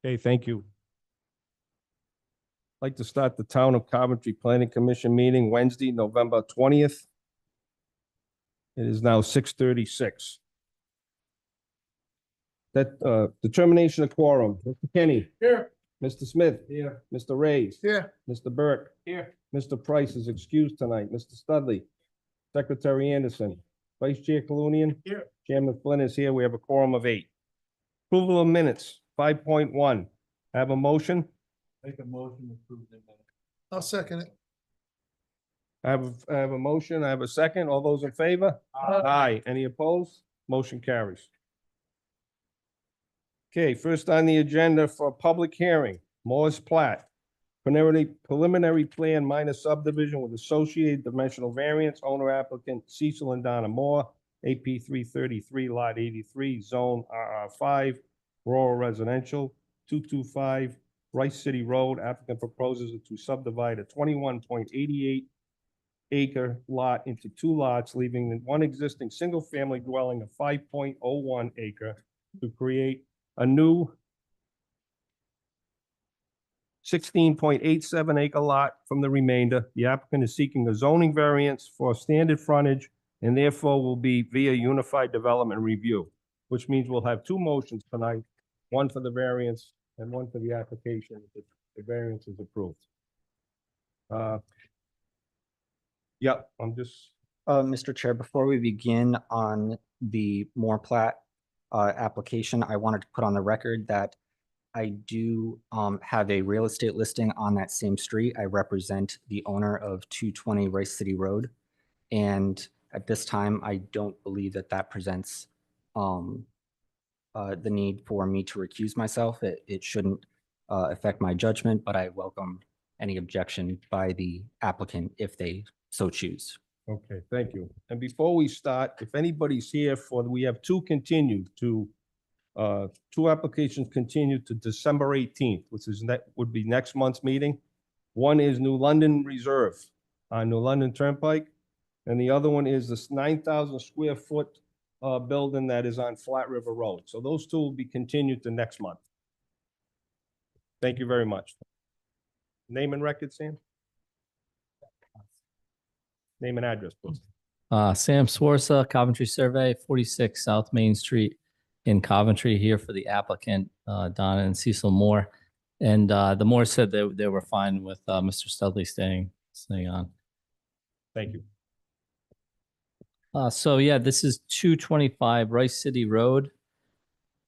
Okay, thank you. I'd like to start the Town of Coventry Planning Commission meeting Wednesday, November 20th. It is now 6:36. That determination of quorum. Mr. Kenny. Here. Mr. Smith. Here. Mr. Reyes. Here. Mr. Burke. Here. Mr. Price is excused tonight. Mr. Studley. Secretary Anderson. Vice Chair Colunian. Here. Chairman Flynn is here. We have a quorum of 8. Approval of minutes, 5.1. Have a motion? Make a motion to approve the minute. I'll second it. I have a motion. I have a second. All those in favor? Aye. Any opposed? Motion carries. Okay, first on the agenda for public hearing, Moore's Plat. Preliminary plan minor subdivision with associated dimensional variance, owner applicant Cecil and Donna Moore, AP 333, lot 83, zone RR5, rural residential, 225 Rice City Road. Applicant proposes to subdivide a 21.88 acre lot into 2 lots, leaving one existing single-family dwelling of 5.01 acre to create a new 16.87 acre lot from the remainder. The applicant is seeking a zoning variance for standard frontage and therefore will be via unified development review, which means we'll have 2 motions tonight, one for the variance and one for the application if the variance is approved. Yep, I'm just. Mr. Chair, before we begin on the Moore Plat application, I wanted to put on the record that I do have a real estate listing on that same street. I represent the owner of 220 Rice City Road. And at this time, I don't believe that that presents the need for me to recuse myself. It shouldn't affect my judgment, but I welcome any objection by the applicant if they so choose. Okay, thank you. And before we start, if anybody's here we have 2 continued to, 2 applications continued to December 18th, which is would be next month's meeting. One is New London Reserve on New London Turnpike, and the other one is this 9,000 square foot building that is on Flat River Road. So those 2 will be continued to next month. Thank you very much. Name and record, Sam? Name and address, please. Sam Swarsa, Coventry Survey, 46 South Main Street in Coventry, here for the applicant, Donna and Cecil Moore. And the Moore said they were fine with Mr. Studley staying on. Thank you. So yeah, this is 225 Rice City Road,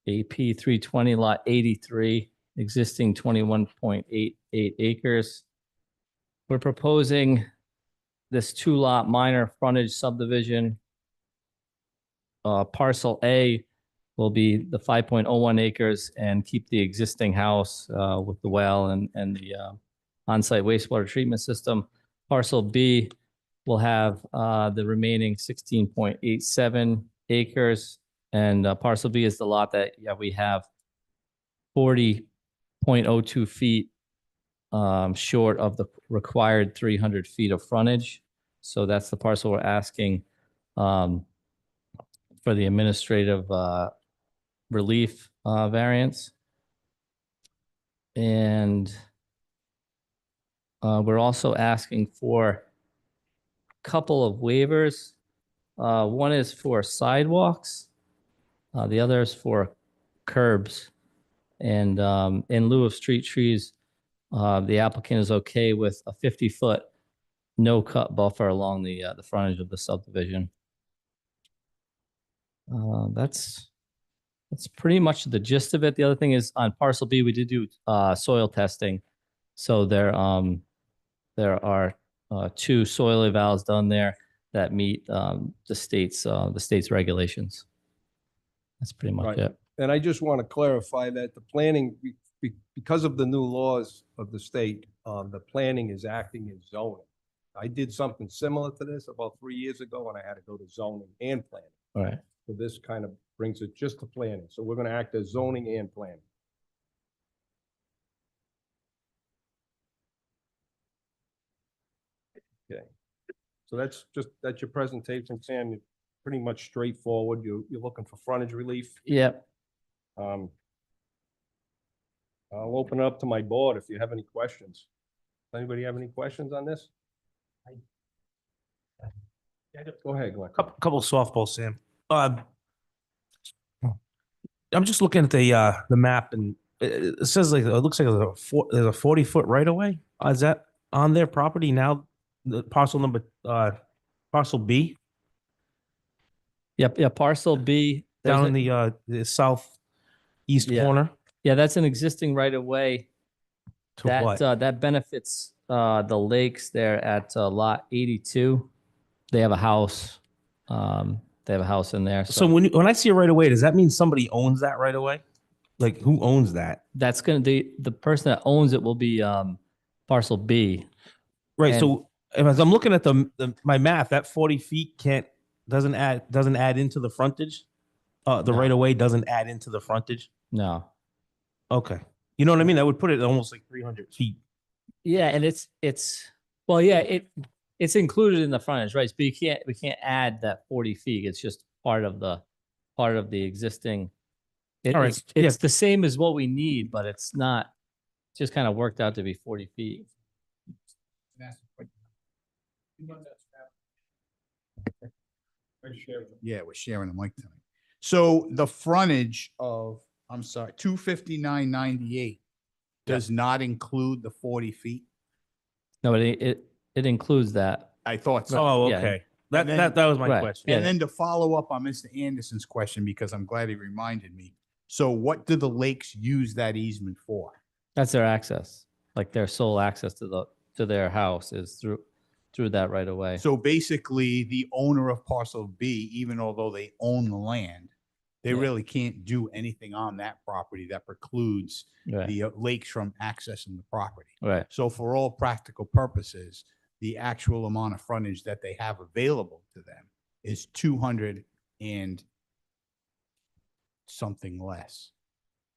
AP 320 lot 83, existing 21.88 acres. We're proposing this 2-lot minor frontage subdivision. Parcel A will be the 5.01 acres and keep the existing house with the well and the on-site wastewater treatment system. Parcel B will have the remaining 16.87 acres. And parcel B is the lot that we have 40.02 feet short of the required 300 feet of frontage. So that's the parcel we're asking for the administrative relief variance. And we're also asking for a couple of waivers. One is for sidewalks. The other is for curbs. And in lieu of street trees, the applicant is okay with a 50-foot no-cut buffer along the frontage of the subdivision. That's pretty much the gist of it. The other thing is on parcel B, we did do soil testing. So there are 2 soil evals done there that meet the state's regulations. That's pretty much Right. it. And I just want to clarify that the planning, because of the new laws of the state, the planning is acting as zoning. I did something similar to this about 3 years ago, and I had to go to zoning and planning. All right. So this kind of brings it just to planning. So we're going to act as zoning and planning. Okay. So that's your presentation, Sam. You're pretty much straightforward. You're looking for frontage relief. Yep. I'll open it up to my board if you have any questions. Anybody have any questions on this? Go ahead, Glenn. Couple softball, Sam. I'm just looking at the map and it says like, it looks like there's a 40-foot right of way. Is that on their property now? The parcel B Yep, yeah, parcel B. there's down in a- the southeast Yeah. corner Yeah, that's an existing right of way. to That what? that benefits the lakes there at lot 82. They have a house. They have a house in there. So when I see a right of way, does that mean somebody owns that right of way? Like who owns that? that's gonna the person that owns it will be parcel B. Right. And- So as I'm looking at my math, that 40 feet doesn't add into the frontage. The No. right of way doesn't add into the frontage. No. Okay. You know what I mean? That would put it almost like 300 feet. Yeah, and it's well, yeah, it's included in the frontage, right? But we can't add that 40 feet. It's just part of the existing. All right, It's the same as what we need, but it's not. Just kind of worked out to be 40 feet. Yeah, we're sharing a mic tonight. So the frontage of, I'm sorry, 259.98 does not include the 40 feet? No, it includes that. I thought so. Oh, yeah. okay. And then- That was my Right. question. Yeah. And then to follow up on Mr. Anderson's question, because I'm glad he reminded me. So what do the lakes use that easement for? That's their access, like their sole access to their house is through that right away. So basically, the owner of parcel B, even although they own the land, they Yeah. really can't do anything on that property that precludes Right. the lakes from accessing the property. Right. So for all practical purposes, the actual amount of frontage that they have available to them is 200 and something less.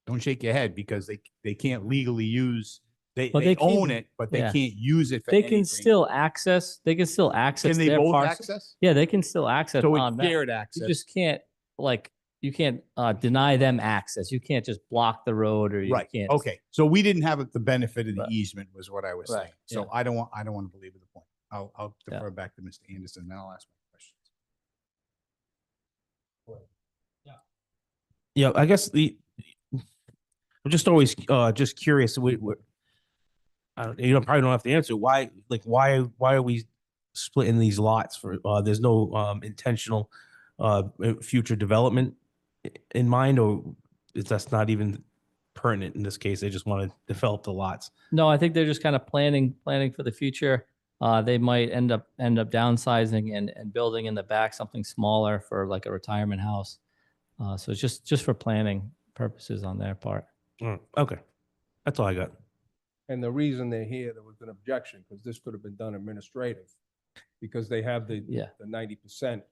Don't shake your head because they can't legally use, they Well, they own can- it, but they yeah. can't use it for They anything. can still access Can they their both parcel. access? Yeah, they can still access So on it's that. shared You access. just can't you can't deny them access. You can't just block the road or you Right, can't. okay. So we didn't have the benefit of the Right. easement was what I was Right, saying. So yeah. I don't want to believe the point. I'll Yeah. defer back to Mr. Anderson, then I'll ask my questions. Yeah, I guess I'm just always just curious. You probably don't have to answer why are we splitting these lots for there's no intentional future development in mind, or is that's not even pertinent in this case? They just want to develop the lots. No, I think they're just kind of planning for the future. They might end up downsizing and building in the back something smaller for like a retirement house. So it's just for planning purposes on their part. Okay, that's all I got. And the reason they're here, there was an objection, because this could have been done administrative, because they have the Yeah. 90%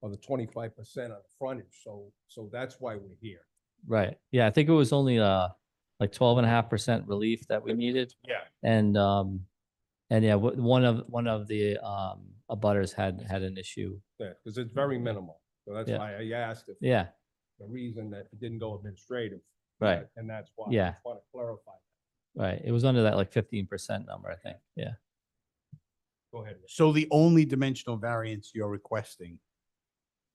or the 25% on the frontage, so that's why we're here. Right. Yeah, I think it was only like 12.5% relief that we needed. Yeah. And yeah, one of the abutters had an issue. Yeah, because it's very minimal, so that's Yeah. why I asked if Yeah. the reason that it didn't go administrative. Right. And that's why. Yeah. I just want to clarify. Right. It was under that like 15% number, I think. Yeah. Go ahead. Rich. So the only dimensional variance you're requesting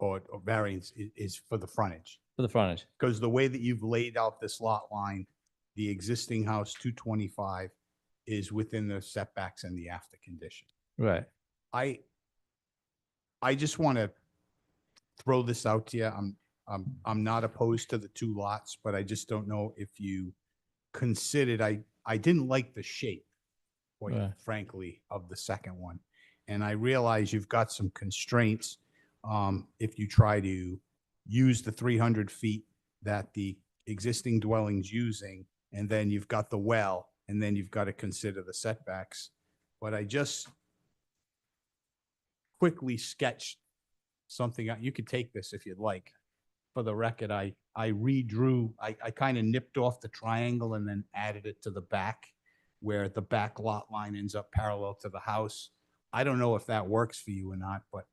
or variance is for the frontage? For the frontage. Because the way that you've laid out this lot line, the existing house 225 is within the setbacks and the after condition. Right. I just want to throw this out to you. I'm not opposed to the two lots, but I just don't know if you considered, I didn't like the shape, quite Right. frankly, of the second one. And I realize you've got some constraints if you try to use the 300 feet that the existing dwelling's using, and then you've got the well, and then you've got to consider the setbacks. But I just quickly sketched something out. You could take this if you'd like. For the record, I redrew, I kind of nipped off the triangle and then added it to the back where the back lot line ends up parallel to the house. I don't know if that works for you or not, but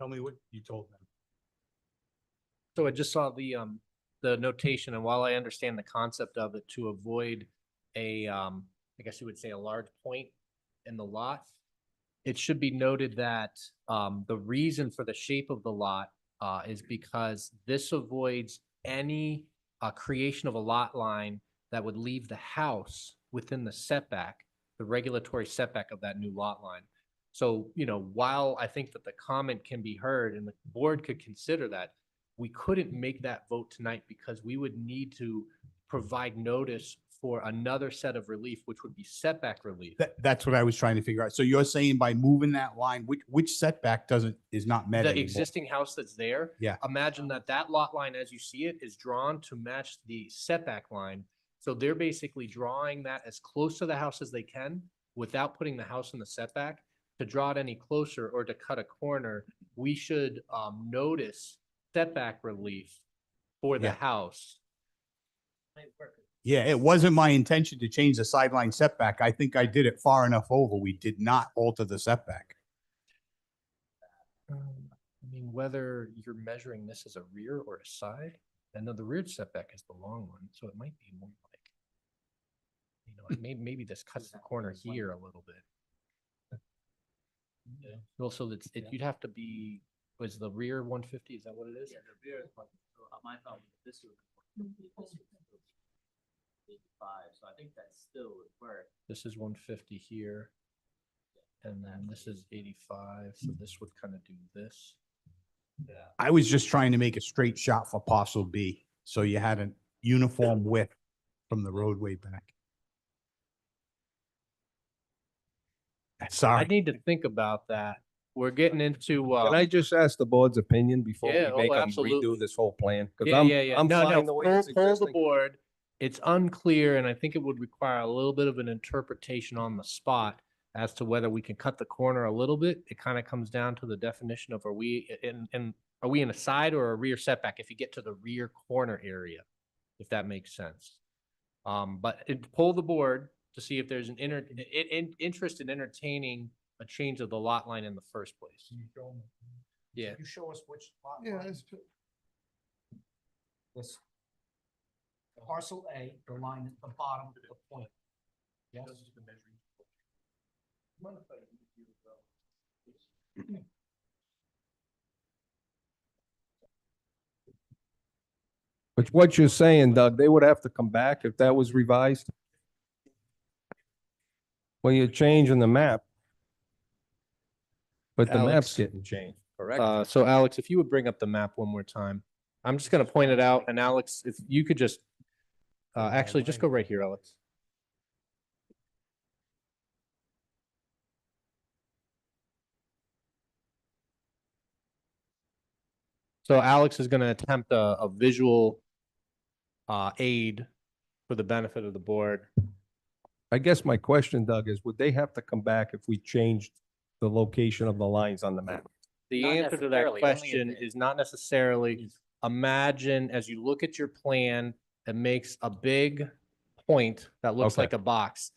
Tell me what you told them. So I just saw the notation, and while I understand the concept of it to avoid a, I guess you would say a large point in the lot, it should be noted that, the reason for the shape of the lot, is because this avoids any, creation of a lot line that would leave the house within the setback, the regulatory setback of that new lot line. So, while I think that the comment can be heard and the board could consider that, we couldn't make that vote tonight because we would need to provide notice for another set of relief, which would be setback relief. That's what I was trying to figure out. So you're saying by moving that line, which setback is not met The anymore? existing house that's there. Yeah. Imagine that lot line as you see it is drawn to match the setback line. So they're basically drawing that as close to the house as they can without putting the house in the setback. To draw it any closer or to cut a corner, we should notice setback relief for the Yeah. house. Yeah, it wasn't my intention to change the sideline setback. I think I did it far enough over. We did not alter the setback. I mean, whether you're measuring this as a rear or a side, and then the rear setback is the long one, so it might be more like, maybe this cuts the corner here a little bit. Also, you'd have to be, was the rear 150, is that what it is? Yeah, the rear is like, my thought was this would. 85, so I think that still would work. This is 150 here. And then this is 85, so this would kind of do this. Yeah. I was just trying to make a straight shot for parcel B. So you had a uniform width from the roadway back. I Sorry. need to think about that. We're getting into, Can I just ask the board's opinion before Yeah, we make them absolutely. redo this whole plan? Because yeah, I'm, yeah, yeah. I'm No, fine the way it's pull the existing. board. It's unclear, and I think it would require a little bit of an interpretation on the spot as to whether we can cut the corner a little bit. It kind of comes down to the definition of are we in a side or a rear setback if you get to the rear corner area, if that makes sense. But pull the board to see if there's an interest in entertaining a change of the lot line in the first place. Yeah. You show us which lot. This. Parcel A, the line at the bottom of the point. Yes. But what you're saying, Doug, they would have to come back if that was revised? Well, you're changing the map. But the Alex. map's getting changed, correct? So Alex, if you would bring up the map one more time. I'm just gonna point it out, and Alex, if you could just, actually, just go right here, Alex. So Alex is gonna attempt a visual aid for the benefit of the board. I guess my question, Doug, is would they have to come back if we changed the location of the lines on the map? The Not answer to that necessarily, only if question it- is not necessarily, imagine as you look at your plan, it makes a big point that looks Okay. like a box.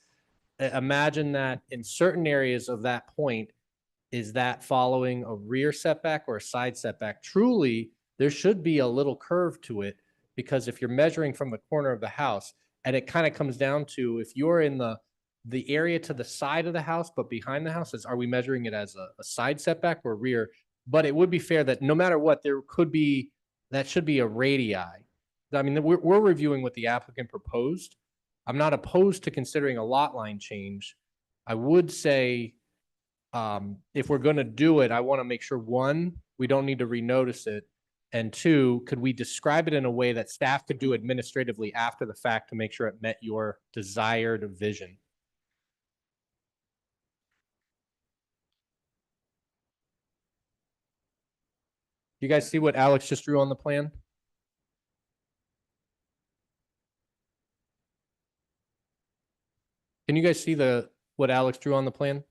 Imagine that in certain areas of that point, is that following a rear setback or a side setback? Truly, there should be a little curve to it, because if you're measuring from the corner of the house, and it kind of comes down to if you're in the area to the side of the house, but behind the house, are we measuring it as a side setback or rear? But it would be fair that no matter what, that should be a radii. I mean, we're reviewing what the applicant proposed. I'm not opposed to considering a lot line change. I would say, if we're going to do it, I want to make sure, one, we don't need to renotice it. And two, could we describe it in a way that staff could do administratively after the fact to make sure it met your desired vision? You guys see what Alex just drew on the plan? Can you guys see what Alex drew on the plan?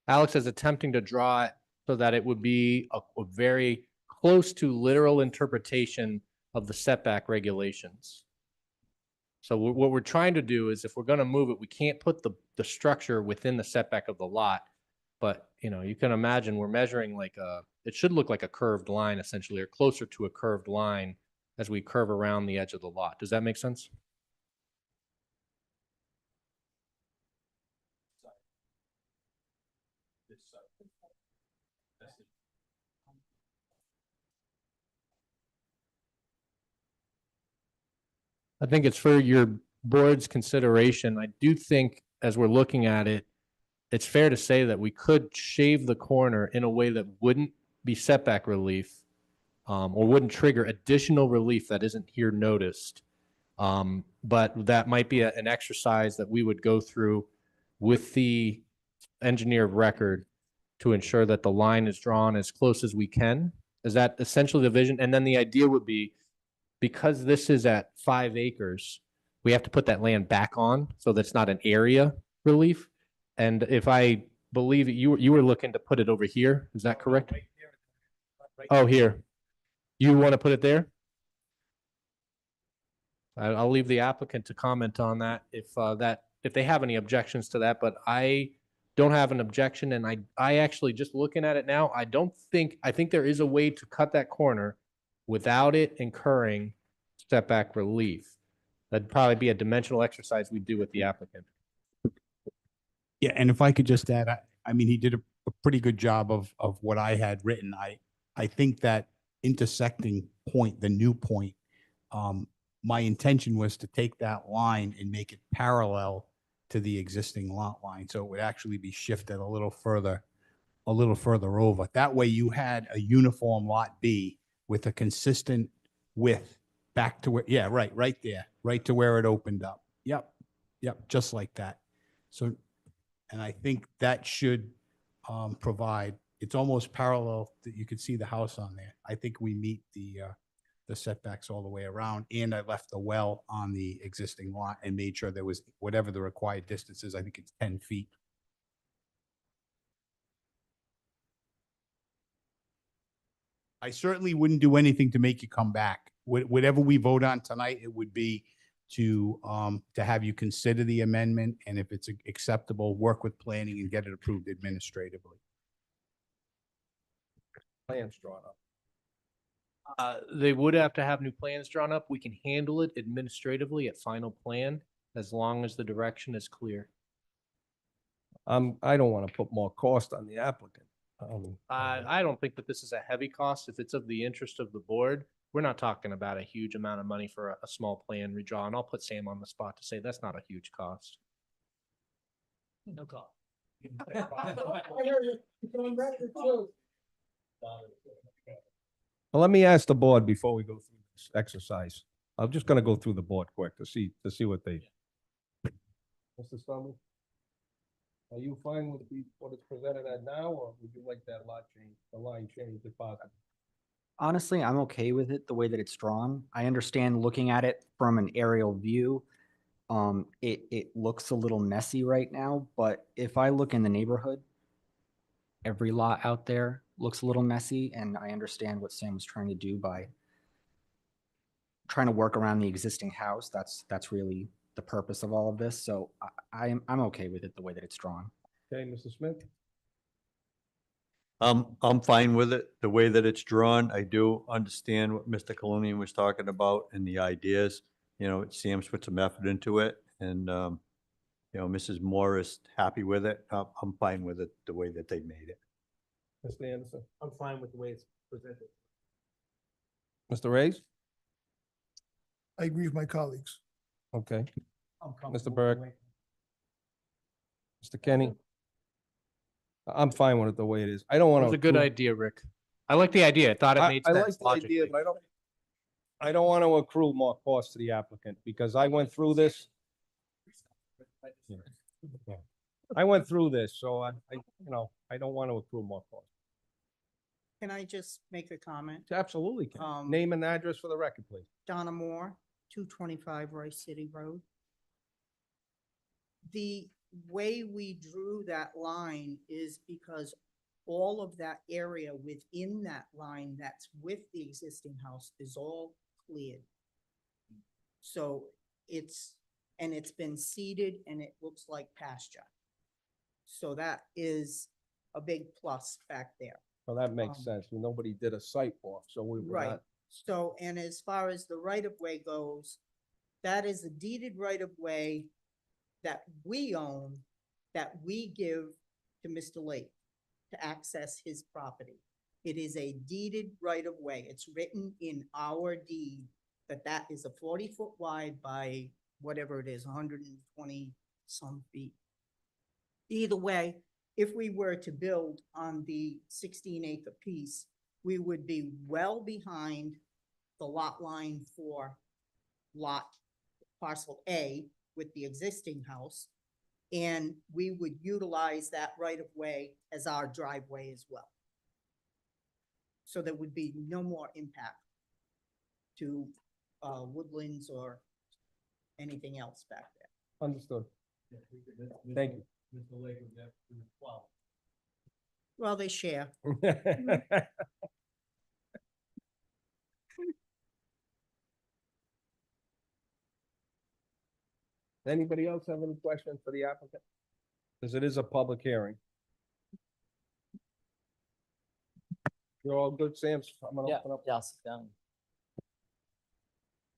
Alex is attempting to draw it so that it would be a very close to literal interpretation of the setback regulations. So what we're trying to do is if we're gonna move it, we can't put the structure within the setback of the lot. But, you can imagine we're measuring like it should look like a curved line essentially, or closer to a curved line as we curve around the edge of the lot. Does that make sense? I think it's for your board's consideration. I do think as we're looking at it, it's fair to say that we could shave the corner in a way that wouldn't be setback relief, or wouldn't trigger additional relief that isn't here noticed. But that might be an exercise that we would go through with the engineer of record to ensure that the line is drawn as close as we can. Is that essentially the vision? And then the idea would be, because this is at 5 acres, we have to put that land back on so that's not an area relief. And if I believe it, you were looking to put it over here, is that correct? Oh, here. You want to put it there? I'll leave the applicant to comment on that if they have any objections to that, but I don't have an objection, and I actually, just looking at it now, I think there is a way to cut that corner without it incurring setback relief. That'd probably be a dimensional exercise we do with the applicant. Yeah, and if I could just add, I mean, he did a pretty good job of what I had written. I think that intersecting point, the new point, my intention was to take that line and make it parallel to the existing lot line. So it would actually be shifted a little further over. That way you had a uniform lot B with a consistent width back to where, yeah, right there, right to where it opened up. Yep, just like that. So, and I think that should provide, it's almost parallel that you could see the house on there. I think we meet the setbacks all the way around, and I left the well on the existing lot and made sure there was whatever the required distance is. I think it's 10 feet. I certainly wouldn't do anything to make you come back. Whatever we vote on tonight, it would be to have you consider the amendment, and if it's acceptable, work with planning and get it approved administratively. Plans drawn up. They would have to have new plans drawn up. We can handle it administratively at final plan as long as the direction is clear. I don't want to put more cost on the applicant. I don't think that this is a heavy cost. If it's of the interest of the board, we're not talking about a huge amount of money for a small plan redraw. And I'll put Sam on the spot to say that's not a huge cost. No call. Well, let me ask the board before we go through this exercise. I'm just gonna go through the board quick to see what they. Mr. Stumble? Are you fine with what it's presented at now, or would you like that line change if possible? Honestly, I'm okay with it the way that it's drawn. I understand looking at it from an aerial view. It looks a little messy right now, but if I look in the neighborhood, every lot out there looks a little messy, and I understand what Sam was trying to do by trying to work around the existing house. That's really the purpose of all of this. So I'm okay with it the way that it's drawn. Okay, Mr. Smith? I'm fine with it, the way that it's drawn. I do understand what Mr. Colonian was talking about and the ideas. Sam's put some effort into it, and, Mrs. Moore is happy with it. I'm fine with it, the way that they made it. Mr. Anderson? I'm fine with the way it's presented. Mr. Reyes? I agree with my colleagues. Okay. I'm comfortable Mr. with Burke? the way- Mr. Kenny? I'm fine with it the way it is. I don't want It to. was a good idea, Rick. I like the idea. I thought it made I sense like the idea, logically. but I don't want to accrue more cost to the applicant because I went through this. I went through this, so I don't want to accrue more cost. Can I just make a comment? Absolutely. Ken. Um, Name and address for the record, please. Donna Moore, 225 Rice City Road. The way we drew that line is because all of that area within that line that's with the existing house is all cleared. So and it's been seeded and it looks like pasture. So that is a big plus back there. Well, that makes Um, sense. Nobody did a site walk, so we were Right. not. So, and as far as the right of way goes, that is a deeded right of way that we own, that we give to Mr. Lake to access his property. It is a deeded right of way. It's written in our deed that that is a 40-foot wide by whatever it is, 120 some feet. Either way, if we were to build on the 16-acre piece, we would be well behind the lot line for lot parcel A with the existing house. And we would utilize that right of way as our driveway as well. So there would be no more impact to woodlands or anything else back there. Understood. Thank you. Well, they share. Anybody else have any questions for the applicant? Because it is a public hearing. You're all good, Sam? I'm gonna open up. Yeah, I'll sit down.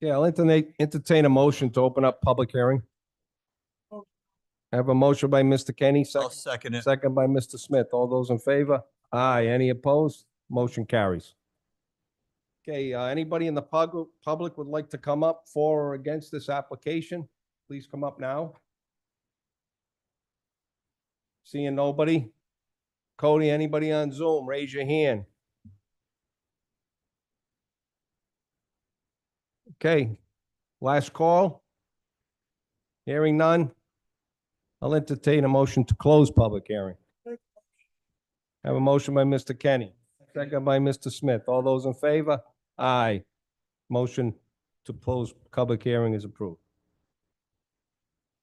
Yeah, I'll entertain a motion to open up public hearing. I have a motion by Mr. Kenny, I'll second, second it. second by Mr. Smith. All those in favor? Aye. Any opposed? Motion carries. Okay, anybody in the public would like to come up for or against this application? Please come up now. Seeing nobody? Cody, anybody on Zoom, raise your hand. Okay, last call. Hearing none. I'll entertain a motion to close public hearing. Have a motion by Mr. Kenny, second by Mr. Smith. All those in favor? Aye. Motion to close public hearing is approved.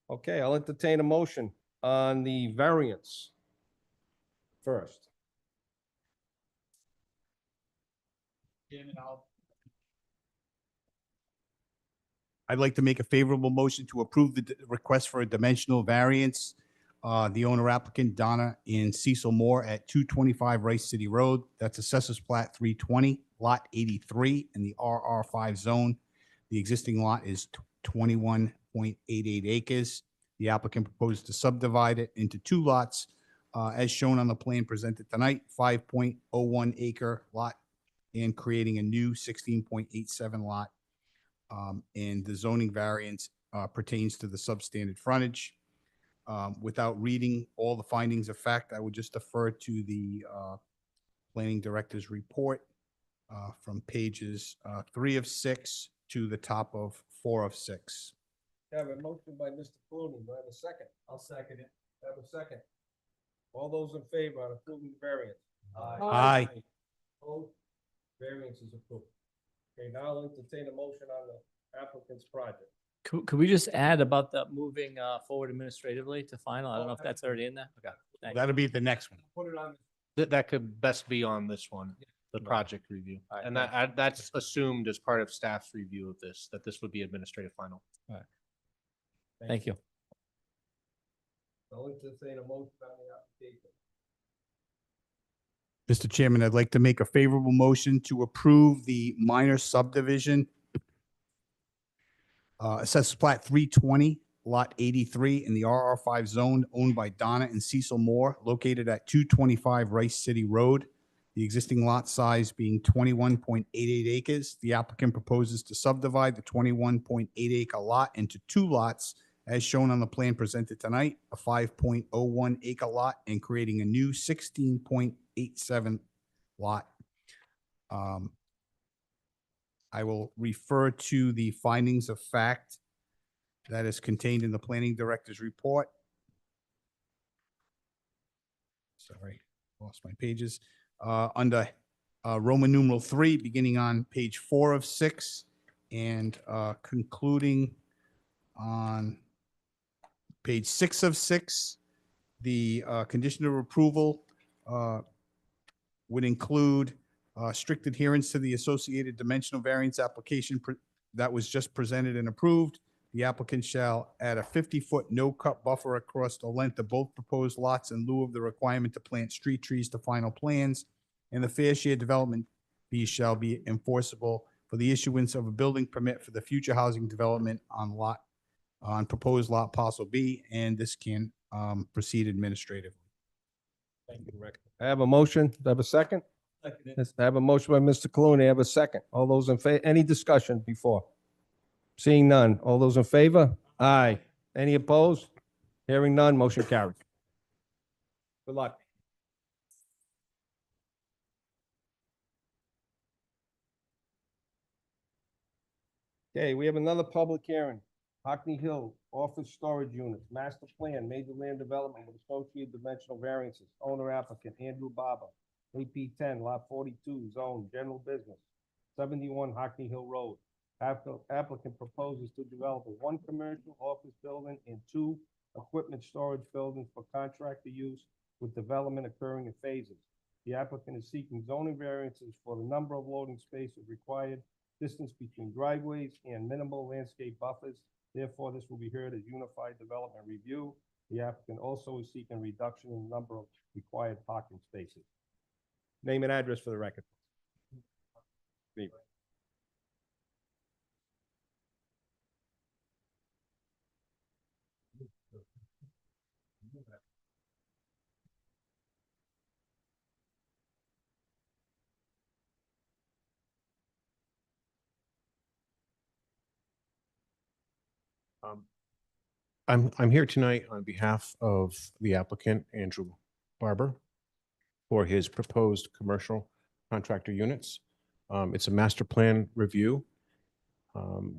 Okay, I'll entertain a motion on the variance first. I'd like to make a favorable motion to approve the request for a dimensional variance. The owner applicant, Donna and Cecil Moore at 225 Rice City Road. That's Assessors Plat 320, Lot 83 in the RR5 zone. The existing lot is 21.88 acres. The applicant proposed to subdivide it into two lots, as shown on the plan presented tonight, 5.01 acre lot and creating a new 16.87 lot. And the zoning variance pertains to the substandard frontage. Without reading all the findings of fact, I would just defer to the planning director's report from pages 3 of 6 to the top of 4 of 6. I have a motion by Mr. Clooney. Do I have a second? I'll second it. I have a second. All those in favor on approving the variance? Aye. Opposed? Variance is approved. Okay, now I'll entertain a motion on the applicant's project. Could we just add about the moving forward administratively to final? I don't know if that's already in there. Okay. thanks. That'll be the next one. Put it on. That could best be on this one, the project review. Alright, And that's assumed as part of staff's review of this, that this would be administrative final. Thank you. I'll entertain a motion on the application. Mr. Chairman, I'd like to make a favorable motion to approve the minor subdivision. Assessors Plat 320, Lot 83 in the RR5 zone owned by Donna and Cecil Moore, located at 225 Rice City Road. The existing lot size being 21.88 acres. The applicant proposes to subdivide the 21.8 acre lot into two lots as shown on the plan presented tonight, a 5.01 acre lot and creating a new 16.87 lot. I will refer to the findings of fact that is contained in the planning director's report. Sorry, lost my pages. Under Roman numeral 3, beginning on page 4 of 6 and concluding on page 6 of 6, the condition of approval would include strict adherence to the associated dimensional variance application that was just presented and approved. the applicant shall add a 50-foot no-cut buffer across the length of both proposed lots in lieu of the requirement to plant street trees to final plans, and the fair share development fee shall be enforceable for the issuance of a building permit for the future housing development on proposed lot parcel B, and this can proceed administratively. Thank you, Rick. I have a motion. Do I have a second? Yes, I have a motion by Mr. Clooney. I have a second. All those in favor, any discussion before? Seeing none. All those in favor? Aye. Any opposed? Hearing none, motion carries. Good luck. Okay, we have another public hearing. Hockney Hill Office Storage Units, Master Plan, Major Land Development with Associated Dimensional Variances. Owner applicant Andrew Barber. AP 10, Lot 42, Zone, General Business, 71 Hockney Hill Road. Applicant proposes to develop a 1 commercial office building and 2 equipment storage buildings for contractor use with development occurring in phases. The applicant is seeking zoning variances for the number of loading spaces required, distance between driveways, and minimal landscape buffers. Therefore, this will be heard as unified development review. The applicant also is seeking reduction in the number of required parking spaces. Name and address for the record. I'm here tonight on behalf of the applicant, Andrew Barber, for his proposed commercial contractor units. It's a master plan review.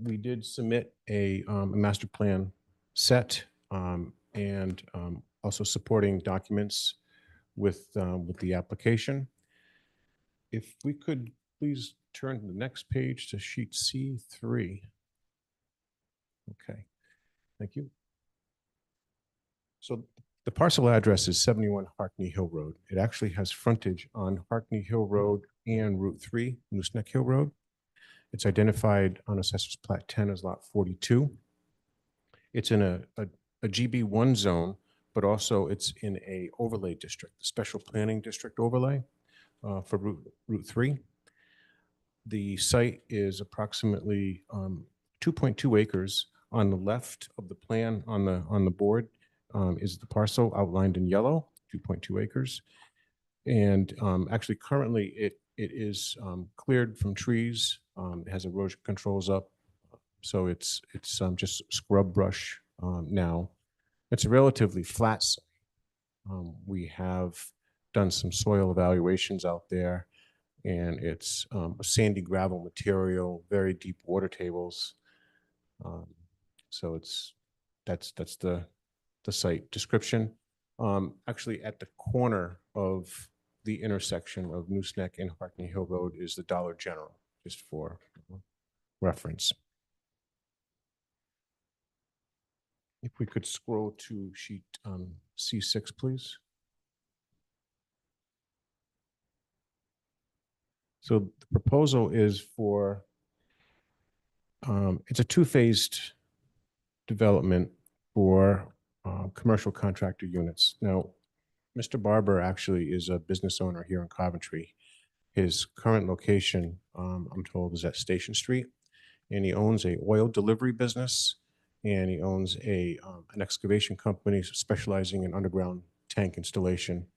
We did submit a master plan set and also supporting documents with the application. If we could please turn to the next page to sheet C3. Okay, thank you. So the parcel address is 71 Harkney Hill Road. It actually has frontage on Harkney Hill Road and Route 3, Nooseneck Hill Road. It's identified on Assessor's Plat 10 as Lot 42. It's in a GB1 zone, but also it's in a overlay district, a special planning district overlay for Route 3. The site is approximately 2.2 acres. On the left of the plan on the board is the parcel outlined in yellow, 2.2 acres. And actually currently it is cleared from trees. It has erosion controls up. So it's just scrub brush now. It's a relatively flat site. We have done some soil evaluations out there, and it's a sandy gravel material, very deep water tables. So that's the site description. Actually, at the corner of the intersection of Nooseneck and Harkney Hill Road is the Dollar General, just for reference. If we could scroll to sheet C6, please. So the proposal is for, it's a 2-phased development for commercial contractor units. Now, Mr. Barber actually is a business owner here in Coventry. His current location, I'm told, is at Station Street, and he owns a oil delivery business, and he owns an excavation company specializing in underground tank installation,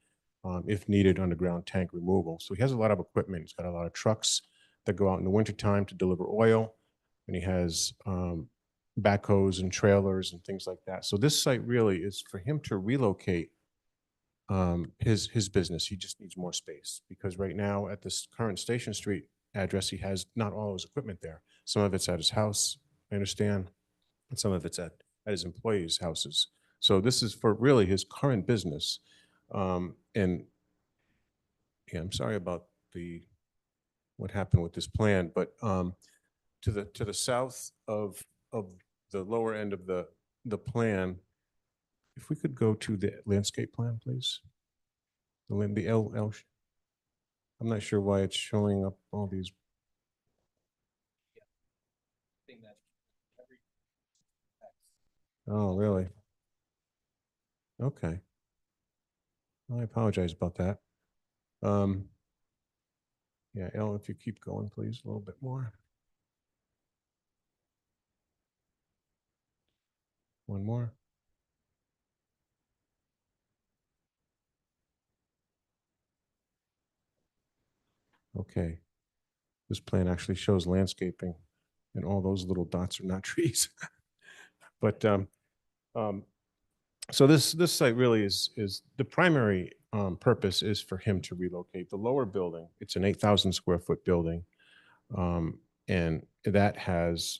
if needed, underground tank removal. So he has a lot of equipment. He's got a lot of trucks that go out in the wintertime to deliver oil, and he has backhoes and trailers and things like that. So this site really is for him to relocate his business. He just needs more space, because right now at this current Station Street address, he has not all his equipment there. Some of it's at his house, I understand, and some of it's at his employees' houses. So this is for really his current business. And yeah, I'm sorry about what happened with this plan, but to the south of the lower end of the plan, if we could go to the landscape plan, please. The LL. I'm not sure why it's showing up all these. Oh, really? Okay. Well, I apologize about that. Yeah, Ellen, if you keep going, please, a little bit more. One more. Okay. This plan actually shows landscaping, and all those little dots are not trees. But so this site really is the primary purpose is for him to relocate the lower building. It's an 8,000 square foot building, and that has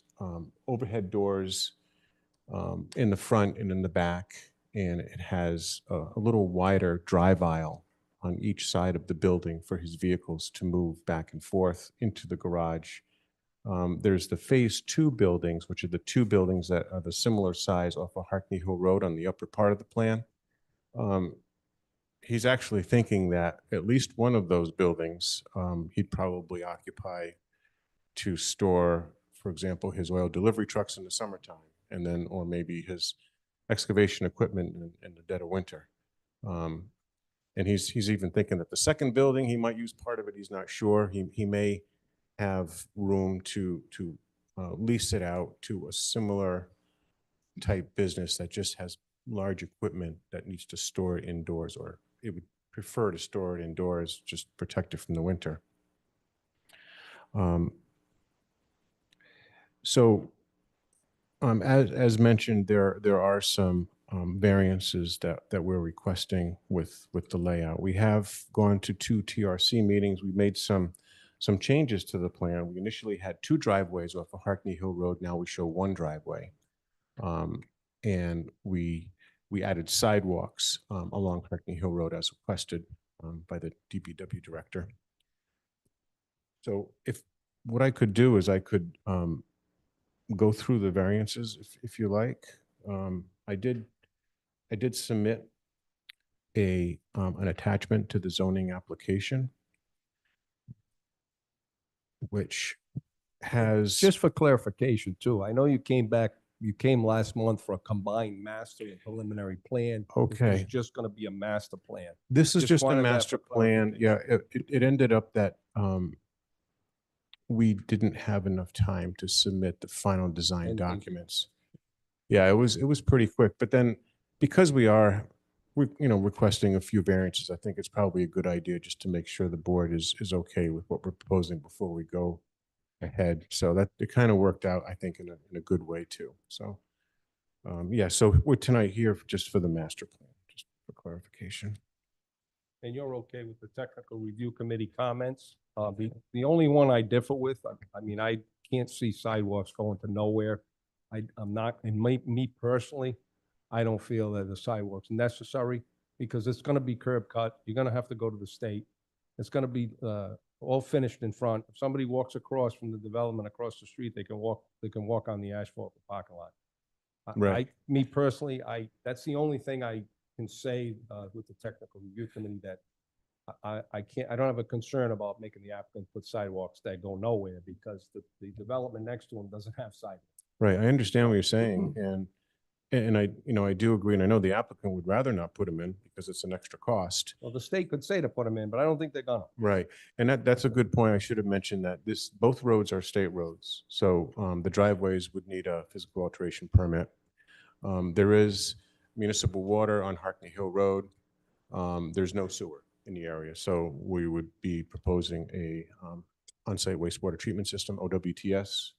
overhead doors in the front and in the back, and it has a little wider drive aisle on each side of the building for his vehicles to move back and forth into the garage. There's the Phase 2 buildings, which are the two buildings that are the similar size off of Harkney Hill Road on the upper part of the plan. He's actually thinking that at least one of those buildings he'd probably occupy to store, for example, his oil delivery trucks in the summertime, and then, or maybe his excavation equipment in the dead of winter. And he's even thinking that the second building, he might use part of it. He's not sure. He may have room to lease it out to a similar type business that just has large equipment that needs to store it indoors, or it would prefer to store it indoors, just protect it from the winter. So as mentioned, there are some variances that we're requesting with the layout. We have gone to 2 TRC meetings. We made some changes to the plan. We initially had 2 driveways off of Harkney Hill Road. Now we show 1 driveway. And we added sidewalks along Harkney Hill Road as requested by the DPW director. So what I could do is I could go through the variances if you like. I did submit an attachment to the zoning application, which has Just for clarification too, I know you came last month for a combined master and preliminary plan. This was Okay. just gonna be a master plan. This is Just just a wanted that master for plan. Yeah, it ended up that we didn't have enough time to submit the final design And- documents. Yeah, it was pretty quick, but then because we are requesting a few variances, I think it's probably a good idea just to make sure the board is okay with what we're proposing before we go ahead. So that it kind of worked out, I think, in a good way too. So yeah, so we're tonight here just for the master plan, just for clarification. And you're okay with the technical review committee comments? The only one I differ with, I mean, I can't see sidewalks going to nowhere. I'm not, and me personally, I don't feel that the sidewalk's necessary because it's gonna be curb cut. You're gonna have to go to the state. It's gonna be all finished in front. If somebody walks across from the development across the street, they can walk on the asphalt in the parking lot. Right. Me personally, that's the only thing I can say with the technical review committee that I don't have a concern about making the applicant put sidewalks that go nowhere because the development next to them doesn't have sidewalks. Right, I understand what you're saying, and I do agree, and I know the applicant would rather not put them in because it's an extra cost. Well, the state could say to put them in, but I don't think they're gonna. Right, and that's a good point. I should have mentioned that both roads are state roads, so the driveways would need a physical alteration permit. There is municipal water on Harkney Hill Road. There's no sewer in the area, so we would be proposing a on-site wastewater treatment system, OWTS.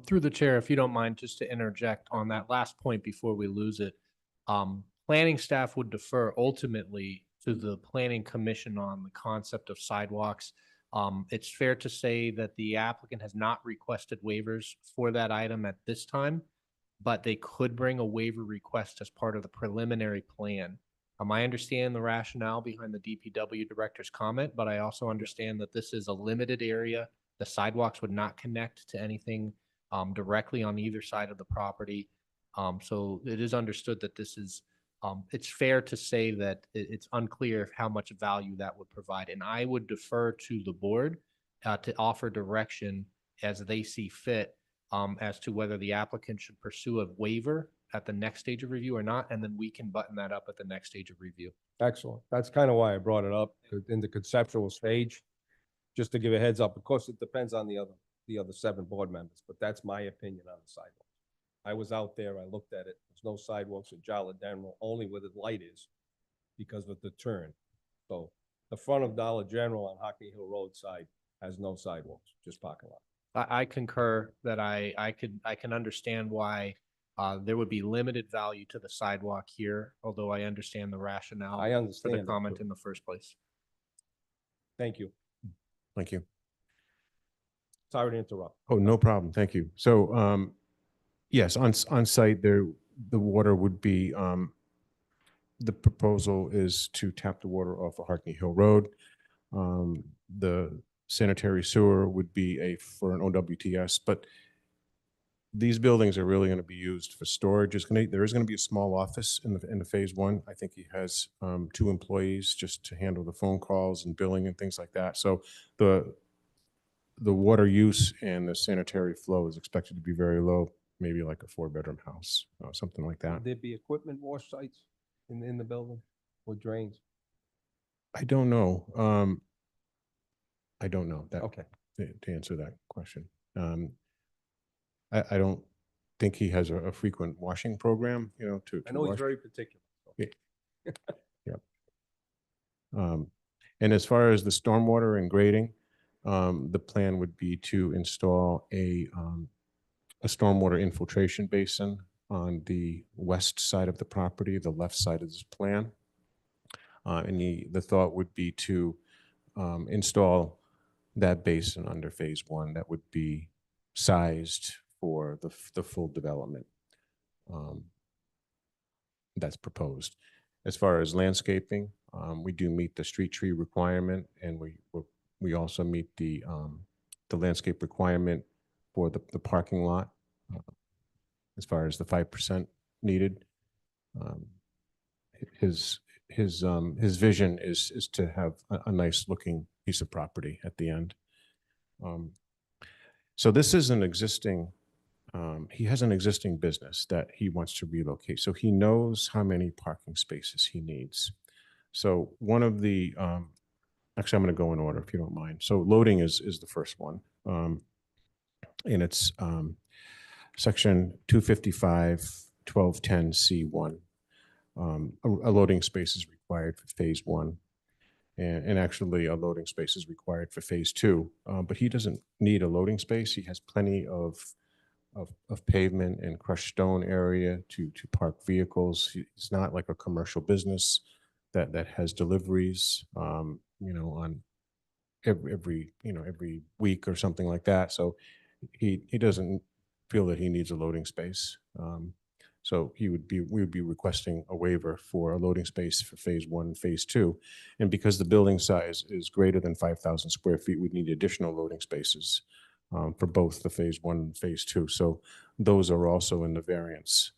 Through the chair, if you don't mind, just to interject on that last point before we lose it. Planning staff would defer ultimately to the planning commission on the concept of sidewalks. It's fair to say that the applicant has not requested waivers for that item at this time, but they could bring a waiver request as part of the preliminary plan. I understand the rationale behind the DPW director's comment, but I also understand that this is a limited area. The sidewalks would not connect to anything directly on either side of the property. So it is understood that this is, it's fair to say that it's unclear how much value that would provide. And I would defer to the board to offer direction as they see fit as to whether the applicant should pursue a waiver at the next stage of review or not, and then we can button that up at the next stage of review. Excellent. That's kind of why I brought it up in the conceptual stage, just to give a heads up. Of course, it depends on the other 7 board members, but that's my opinion on the sidewalk. I was out there, I looked at it. There's no sidewalks at Jolly General, only where the light is because of the turn. So the front of Dollar General on Hockney Hill Road side has no sidewalks, just parking lot. I concur that I can understand why there would be limited value to the sidewalk here, although I understand the rationale I for understand the that, comment too. in the first place. Thank you. Thank you. Sorry to interrupt. Oh, no problem. Thank you. So, yes, on site there, the water would be, the proposal is to tap the water off of Harkney Hill Road. The sanitary sewer would be for an OWTS, but these buildings are really going to be used for storage. There is going to be a small office in the phase 1. I think he has 2 employees just to handle the phone calls and billing and things like that. So the water use and the sanitary flow is expected to be very low, maybe like a 4-bedroom house, something like that. Would there be equipment wash sites in the building with drains? I don't know. I don't know that Okay. to answer that question. I don't think he has a frequent washing program, to I know he's wash. very particular. so. Yeah. And as far as the stormwater and grading, the plan would be to install a stormwater infiltration basin on the west side of the property, the left side of this plan. And the thought would be to install that basin under phase 1 that would be sized for the full development that's proposed. As far as landscaping, we do meet the street tree requirement, and we also meet the landscape requirement for the parking lot as far as the 5% needed. His vision is to have a nice looking piece of property at the end. So this is an existing, he has an existing business that he wants to relocate. So he knows how many parking spaces he needs. So one of the, actually I'm going to go in order if you don't mind. So loading is the first one. And it's section 255-1210C1. A loading space is required for phase 1. And actually a loading space is required for phase 2, but he doesn't need a loading space. He has plenty of pavement and crushed stone area to park vehicles. It's not like a commercial business that has deliveries, on every week or something like that. So he doesn't feel that he needs a loading space. So we would be requesting a waiver for a loading space for phase 1 and phase 2. And because the building size is greater than 5,000 square feet, we'd need additional loading spaces for both the phase 1 and phase 2. So those are also in the variance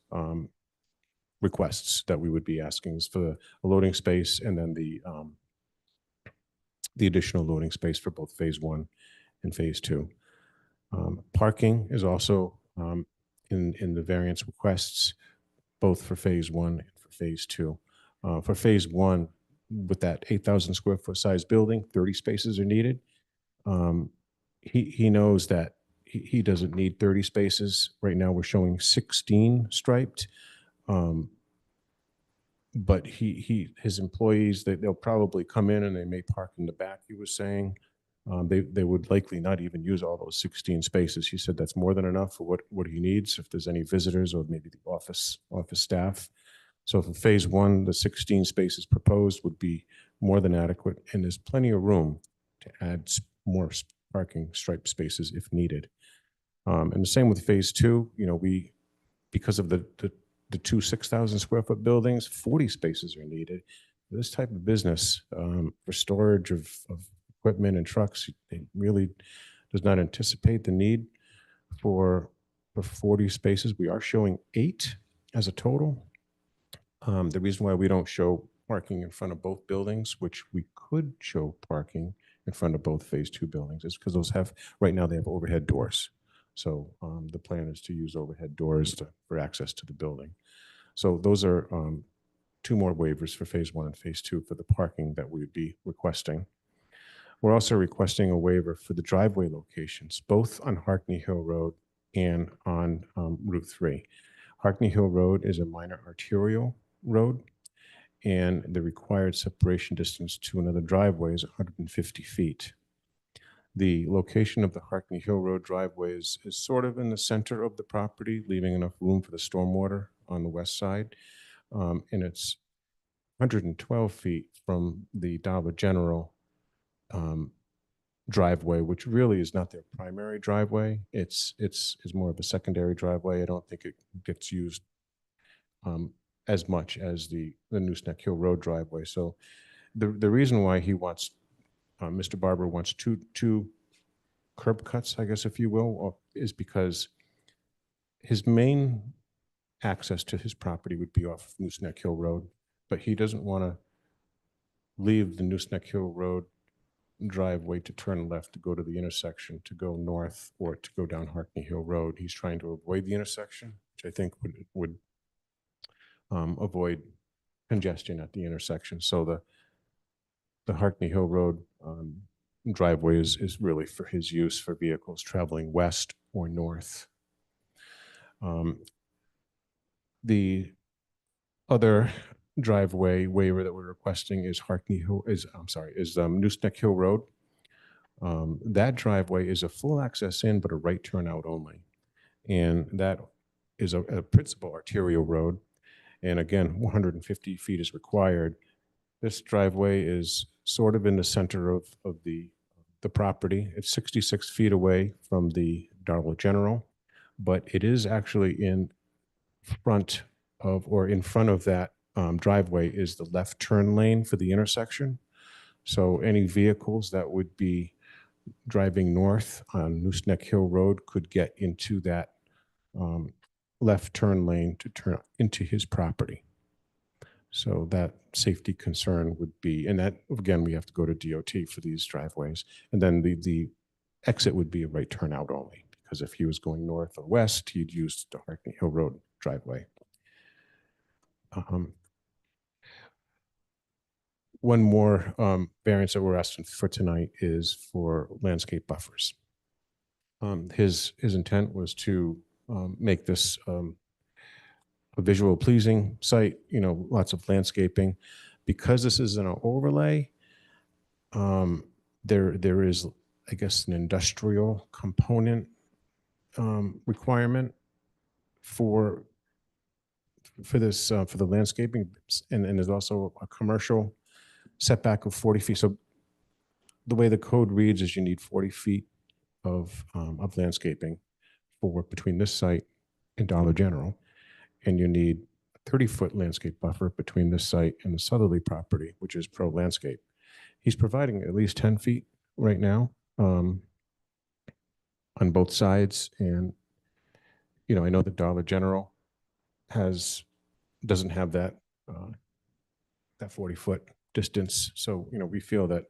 requests that we would be asking, is for a loading space and then the additional loading space for both phase 1 and phase 2. Parking is also in the variance requests, both for phase 1 and for phase 2. For phase 1, with that 8,000 square foot size building, 30 spaces are needed. He knows that he doesn't need 30 spaces. Right now we're showing 16 striped. But his employees, they'll probably come in and they may park in the back, he was saying. They would likely not even use all those 16 spaces. He said that's more than enough for what he needs if there's any visitors or maybe the office staff. So for phase 1, the 16 spaces proposed would be more than adequate, and there's plenty of room to add more parking stripe spaces if needed. And the same with phase 2. Because of the 2 6,000 square foot buildings, 40 spaces are needed. For this type of business, for storage of equipment and trucks, it really does not anticipate the need for 40 spaces. We are showing 8 as a total. The reason why we don't show parking in front of both buildings, which we could show parking in front of both phase 2 buildings, is because right now they have overhead doors. So the plan is to use overhead doors for access to the building. So those are two more waivers for phase 1 and phase 2 for the parking that we would be requesting. We're also requesting a waiver for the driveway locations, both on Harkney Hill Road and on Route 3. Harkney Hill Road is a minor arterial road, and the required separation distance to another driveway is 150 feet. The location of the Harkney Hill Road driveway is sort of in the center of the property, leaving enough room for the stormwater on the west side. And it's 112 feet from the Dollar General driveway, which really is not their primary driveway. It's more of a secondary driveway. I don't think it gets used as much as the Nooseneck Hill Road driveway. So the reason why he wants, Mr. Barber wants two curb cuts, I guess, if you will, is because his main access to his property would be off Nooseneck Hill Road, but he doesn't want to leave the Nooseneck Hill Road driveway to turn left to go to the intersection, to go north, or to go down Harkney Hill Road. He's trying to avoid the intersection, which I think would avoid congestion at the intersection. So the Harkney Hill Road driveway is really for his use for vehicles traveling west or north. The other driveway waiver that we're requesting is Nooseneck Hill Road. That driveway is a full access in, but a right turn out only. And that is a principal arterial road. And again, 150 feet is required. This driveway is sort of in the center of the property. It's 66 feet away from the Dollar General, but it is actually in front of that driveway is the left turn lane for the intersection. So any vehicles that would be driving north on Nooseneck Hill Road could get into that left turn lane to turn into his property. So that safety concern would be, and that, again, we have to go to DOT for these driveways. And then the exit would be a right turn out only, because if he was going north or west, he'd use the Harkney Hill Road driveway. One more variance that we're asking for tonight is for landscape buffers. His intent was to make this a visual pleasing site, lots of landscaping. Because this is an overlay, there is, I guess, an industrial component requirement for this for the landscaping, and there's also a commercial setback of 40 feet. So the way the code reads is you need 40 feet of landscaping for between this site and Dollar General, and you need a 30-foot landscape buffer between this site and the southerly property, which is Pro Landscape. He's providing at least 10 feet right now on both sides, and I know that Dollar General doesn't have that 40-foot distance. So we feel that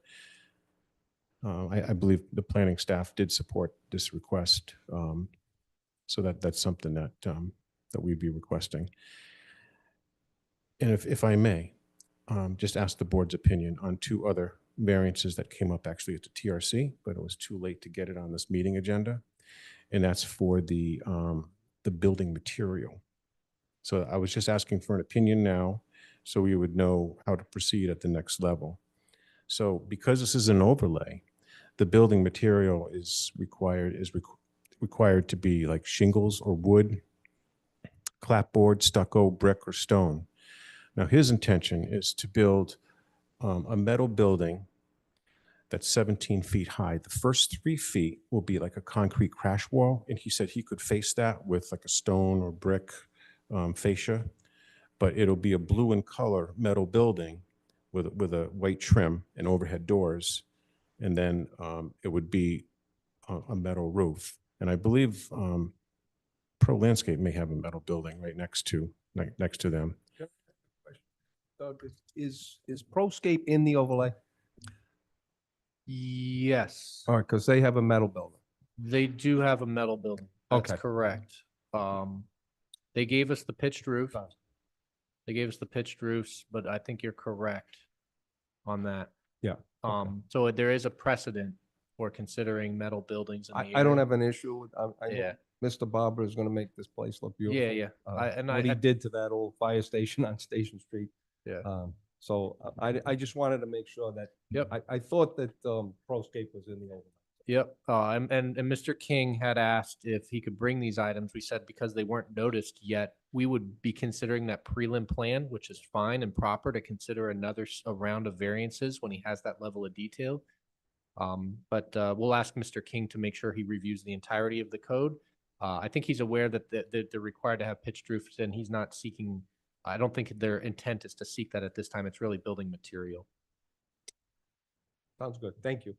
I believe the planning staff did support this request. So that's something that we'd be requesting. And if I may, just ask the board's opinion on two other variances that came up actually at the TRC, but it was too late to get it on this meeting agenda. And that's for the building material. So I was just asking for an opinion now, so we would know how to proceed at the next level. So because this is an overlay, the building material is required to be like shingles or wood, clapboard, stucco, brick, or stone. Now his intention is to build a metal building that's 17 feet high. The first 3 feet will be like a concrete crash wall, and he said he could face that with like a stone or brick fascia, but it'll be a blue in color metal building with a white trim and overhead doors, and then it would be a metal roof. And I believe Pro Landscape may have a metal building right next to them. Doug, is Proscape in the overlay? Yes, All right, because they have a metal building. they do have a metal building. That's Okay. correct. They gave us the pitched roof. They gave us the pitched roofs, but I think you're correct on that. Yeah. okay. So there is a precedent for considering metal buildings in the I don't area. have an issue with, I know Yeah. Mr. Barber is gonna make this place look beautiful. Yeah, yeah. What he did to that old fire station on Station Street. Yeah. So I just wanted to make sure that. Yep. I thought that, Proscape was in the overlay. Yep. And Mr. King had asked if he could bring these items. We said because they weren't noticed yet, we would be considering that prelim plan, which is fine and proper to consider a round of variances when he has that level of detail. But we'll ask Mr. King to make sure he reviews the entirety of the code. I think he's aware that they're required to have pitched roofs, and he's not seeking, I don't think their intent is to seek that at this time. It's really building material. Sounds good. Thank you.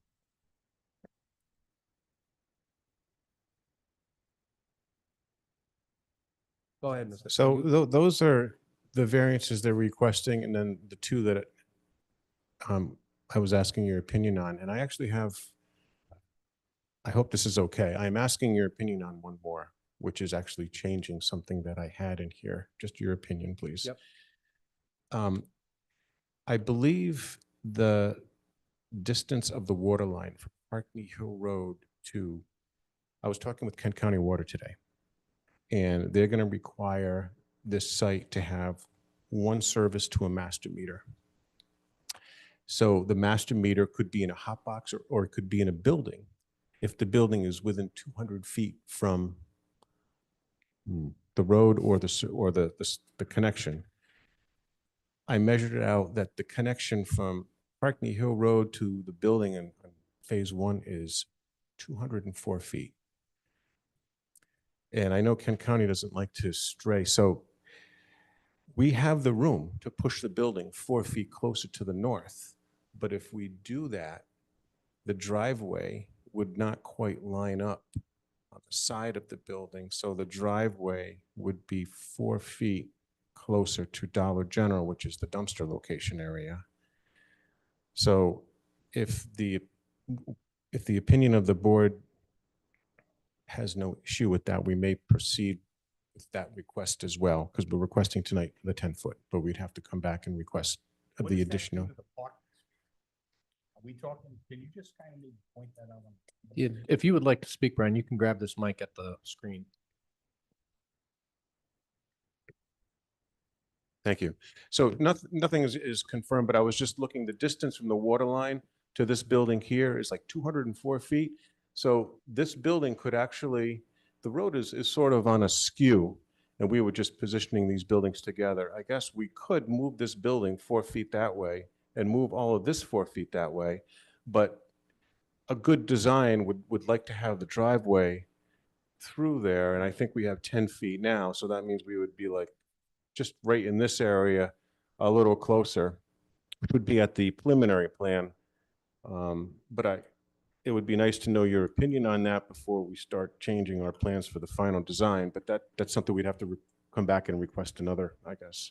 Go ahead, Mr. So those are the variances they're requesting, and then the two that I was asking your opinion on, and I actually have, I hope this is okay. I'm asking your opinion on one more, which is actually changing something that I had in here. Just your opinion, please. Yep. I believe the distance of the water line from Parkney Hill Road to, I was talking with Kent County Water today, and they're going to require this site to have one service to a master meter. So the master meter could be in a hot box, or it could be in a building if the building is within 200 feet from the road or the connection. I measured it out that the connection from Parkney Hill Road to the building in phase one is 204 feet. And I know Kent County doesn't like to stray, so we have the room to push the building 4 feet closer to the north. But if we do that, the driveway would not quite line up on the side of the building. So the driveway would be 4 feet closer to Dollar General, which is the dumpster location area. So if the opinion of the board has no issue with that, we may proceed with that request as well, because we're requesting tonight the 10-foot, but we'd have to come back and request the additional. Are we talking, can you just kind of maybe point that out? Yeah, if you would like to speak, Brian, you can grab this mic at the screen. Thank you. So nothing is confirmed, but I was just looking, the distance from the water line to this building here is like 204 feet. So this building could actually, the road is sort of on a skew, and we were just positioning these buildings together. I guess we could move this building 4 feet that way and move all of this 4 feet that way. But a good design would like to have the driveway through there, and I think we have 10 feet now. So that means we would be like just right in this area, a little closer, which would be at the preliminary plan. But it would be nice to know your opinion on that before we start changing our plans for the final design. But that's something we'd have to come back and request another, I guess.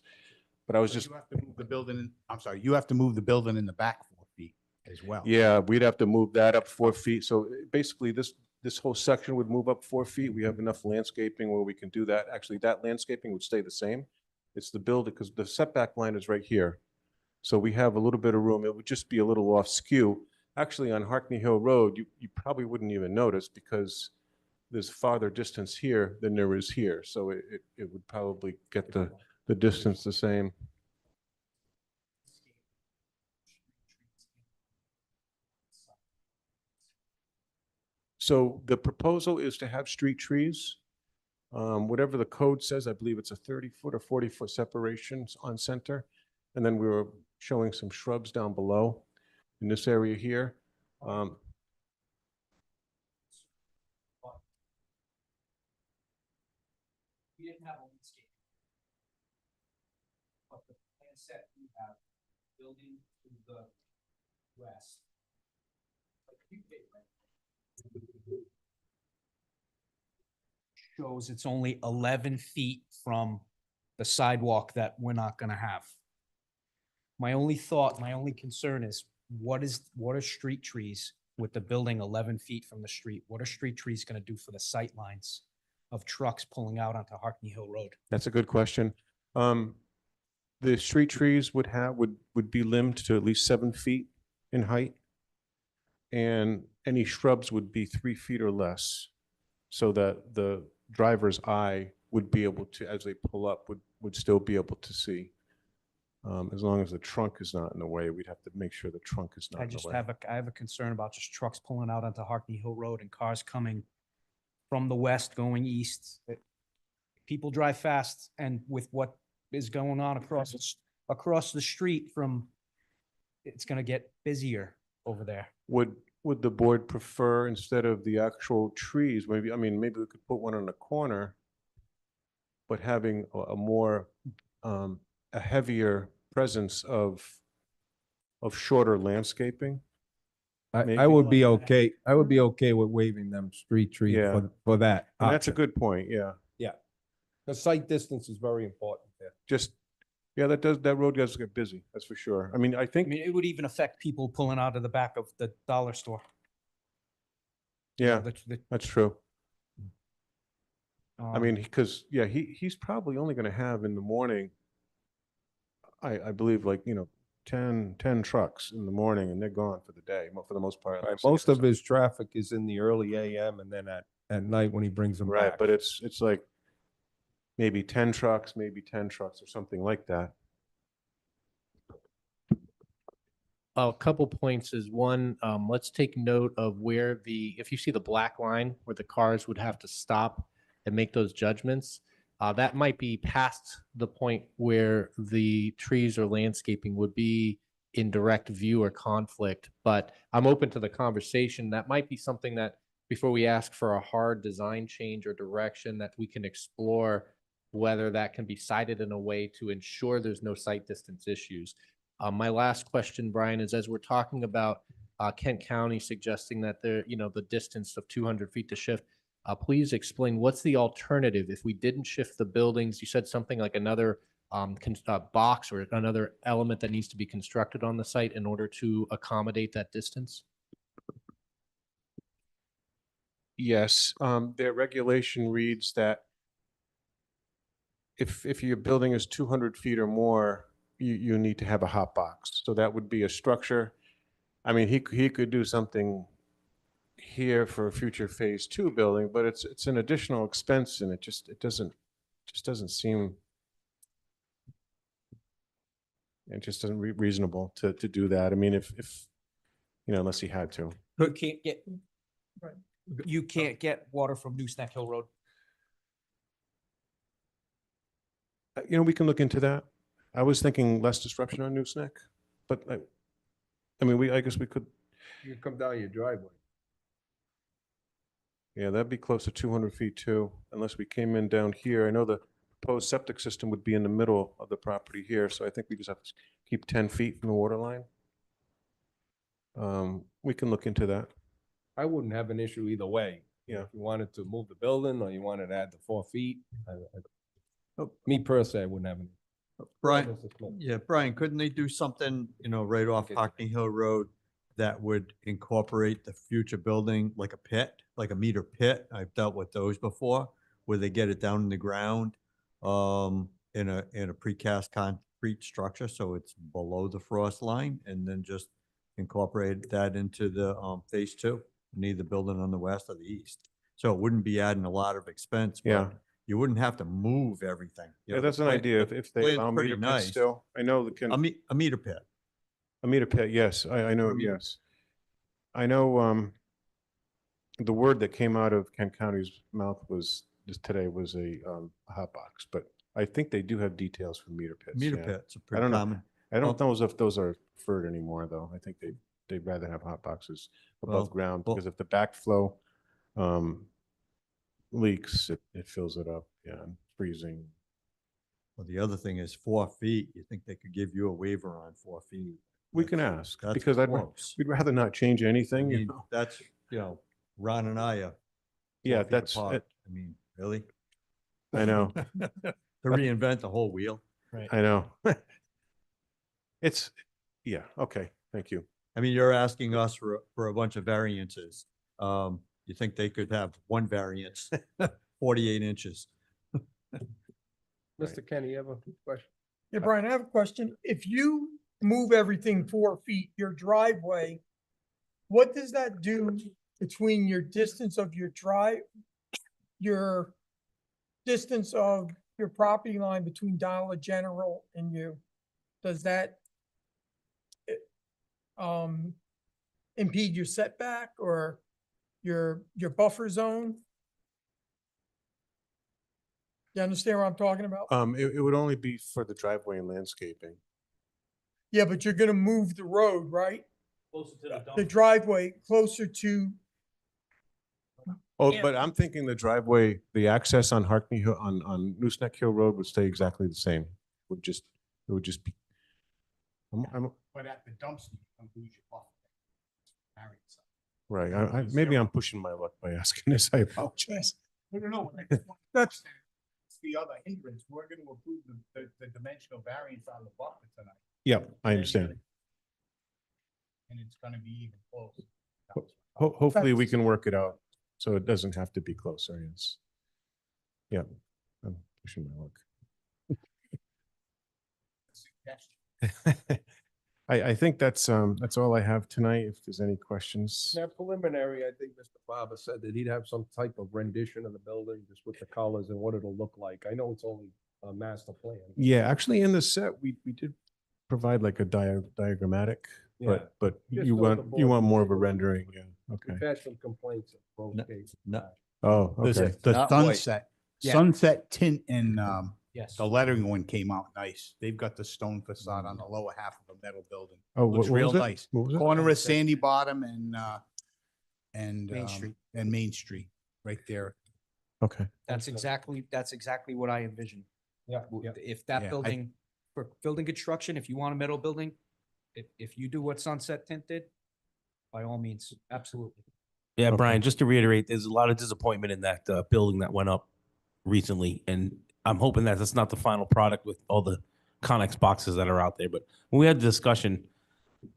But I was just, You have to move the building, I'm sorry, you have to move the building in the back 4 feet as well. yeah, we'd have to move that up 4 feet. So basically this whole section would move up 4 feet. We have enough landscaping where we can do that. Actually, that landscaping would stay the same. It's the building, because the setback line is right here. So we have a little bit of room. It would just be a little off skew. Actually, on Harkney Hill Road, you probably wouldn't even notice, because there's farther distance here than there is here. So it would probably get the distance the same. So the proposal is to have street trees. Whatever the code says, I believe it's a 30-foot or 40-foot separation on center. And then we were showing some shrubs down below in this area here. We didn't have a landscape. But the plan set we have, building to the west. Shows it's only 11 feet from the sidewalk that we're not gonna have. My only thought, my only concern is what are street trees with the building 11 feet from the street? What are street trees gonna do for the sight lines of trucks pulling out onto Harkney Hill Road? That's a good question. The street trees would be limbed to at least 7 feet in height. And any shrubs would be 3 feet or less, so that the driver's eye would be able to, as they pull up, would still be able to see. As long as the trunk is not in the way, we'd have to make sure the trunk is not I in the just way. I have a concern about just trucks pulling out onto Harkney Hill Road and cars coming from the west going east. People drive fast, and with what is going on across the street from, it's gonna get busier over there. Would the board prefer, instead of the actual trees, maybe, I mean, maybe we could put one on the corner, but having a more, a heavier presence of shorter landscaping? I Maybe. would be okay, I would be okay with waiving them street trees Yeah. for that. And that's a option. good point, yeah. The sight distance is very important there. Just, yeah, that road does get busy, that's for sure. I mean, I I think, mean, it would even affect people pulling out of the back of the dollar store. yeah, The- that's true. I um, mean, because, yeah, he's probably only gonna have in the morning, I believe, like, 10 trucks in the morning, and they're gone for the day, for the most part. Right, most of his traffic is in the early AM and then at night when he brings them Right, back. but it's like maybe 10 trucks, or something like that. A couple points is one, let's take note of where if you see the black line where the cars would have to stop and make those judgments, that might be past the point where the trees or landscaping would be in direct view or conflict. But I'm open to the conversation. That might be something that before we ask for a hard design change or direction, that we can explore whether that can be cited in a way to ensure there's no sight distance issues. My last question, Brian, is as we're talking about Kent County suggesting that the distance of 200 feet to shift, please explain what's the alternative if we didn't shift the buildings? You said something like another box or another element that needs to be constructed on the site in order to accommodate that distance? Yes, their regulation reads that if your building is 200 feet or more, you need to have a hot box. So that would be a structure. I mean, he could do something here for a future phase 2 building, but it's an additional expense, and it doesn't seem, it just doesn't reasonable to do that. I mean, if unless he had to. You can't get, you can't get water from Newsnack Hill Road. We can look into that. I was thinking less disruption on Newsnack, but I mean, I guess we could, You come down your driveway. yeah, that'd be close to 200 feet too, unless we came in down here. I know the proposed septic system would be in the middle of the property here, so I think we just have to keep 10 feet from the water line. We can look into that. I wouldn't have an issue either way. Yeah. If you wanted to move the building or you wanted to add the 4 feet. Me personally, I wouldn't have any. Brian, Mr. Smith. yeah, Brian, couldn't they do something, right off Okay. Hockney Hill Road that would incorporate the future building like a pit, like a meter pit? I've dealt with those before, where they get it down in the ground, in a precast concrete structure, so it's below the frost line, and then just incorporate that into the, phase 2, neither building on the west or the east. So it wouldn't be adding a lot of expense, Yeah. but you wouldn't have to move everything. Yeah, that's an idea. If they plan's allow pretty meter pits nice. still, I know the can. A meter pit. A meter pit, yes, I know, yes. I know, the word that came out of Kent County's mouth was, just today, was a hot box, but I think they do have details for meter pits. Meter yeah. pits are I pretty don't know. common. I don't know if those are preferred anymore, though. I think they'd rather have hot boxes Well, above ground, well- because if the backflow leaks, it fills it up, yeah, and freezing. Well, the other thing is 4 feet. You think they could give you a waiver on 4 feet? We can That's- ask, that's because close. we'd rather not change I anything. mean, that's, Ron and I are. 4 Yeah, feet that's, apart. I mean, really? I know, To reinvent the whole wheel? I know. It's, yeah, okay, thank you. I mean, you're asking us for a bunch of variances. You think they could have one variance 48 inches. Mr. Kenny, you have a question? Yeah, Brian, I have a question. If you move everything 4 feet, your driveway, what does that do between your distance of your your distance of your property line between Dollar General and you? Does that impede your setback or your buffer zone? You understand what I'm talking about? It would only be for the driveway and landscaping. Yeah, but you're gonna move the road, right? Closer to The driveway closer to, Oh, Yeah. but I'm thinking the driveway, the access on Harkney Hill, on Nooseneck Hill Road would stay exactly the same. It would just be. But at the dumpster, you don't lose your buffer. Variance. Right, maybe I'm pushing my luck by asking this, I apologize. No. That's- It's the other hindrance. We're going to approve the dimensional variance on the buffer tonight. Yep, I understand. And it's going to be even closer. Hopefully we can work it out, so it doesn't have to be closer, yes. Yep, I'm pushing my luck. I think that's all I have tonight. If there's any questions. That preliminary, I think Mr. Barber said that he'd have some type of rendition of the building, just with the colors and what it'll look like. I know it's only a master plan. Yeah, actually in the set, we did provide like a diagrammatic, Yeah. but Just you so the want board can more take of a look. rendering, yeah, We've okay. had some complaints in both No, cases. no. Oh, okay. The Not white. Yeah. sunset tint and Yes. the lettering one came out nice. They've got the stone facade on the lower half of a metal building. Oh, Looks what was real it? nice. What was it? Corner of Sandy Bottom and Main Street. and Main Street, right there. Okay, That's exactly what I envisioned. Yeah, yeah. If that Yeah, I- building, for building construction, if you want a metal building, if you do what Sunset Tint did, by all means, absolutely. Yeah, Okay. Brian, just to reiterate, there's a lot of disappointment in that building that went up recently, and I'm hoping that that's not the final product with all the Connex boxes that are out there. But when we had the discussion,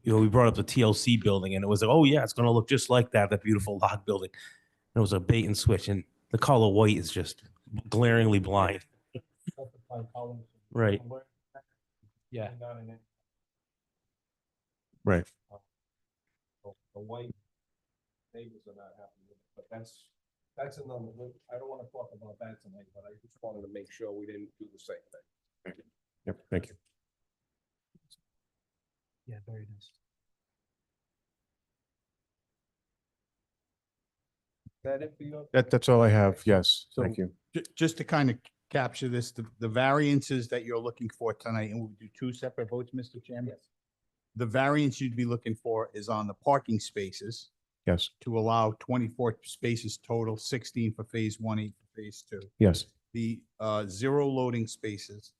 we brought up the TLC building, and it was like, oh yeah, it's going to look just like that beautiful log building. And it was a bait and switch, and the color white is just glaringly blind. Right. Yeah. right. The white neighbors are not happy with it, but that's another, I don't want to talk about that tonight, but I just wanted to make sure we didn't do the same thing. Yep, thank you. Yeah, very nice. Is that it for you? That's all I have, yes, So- thank you. Just to kind of capture this, the variances that you're looking for tonight, and we'll do two separate votes, Mr. Chairman. The variance you'd be looking for is on the parking spaces Yes, to allow 24 spaces total, 16 for phase 1, 8 for phase 2. yes, The 0 loading spaces,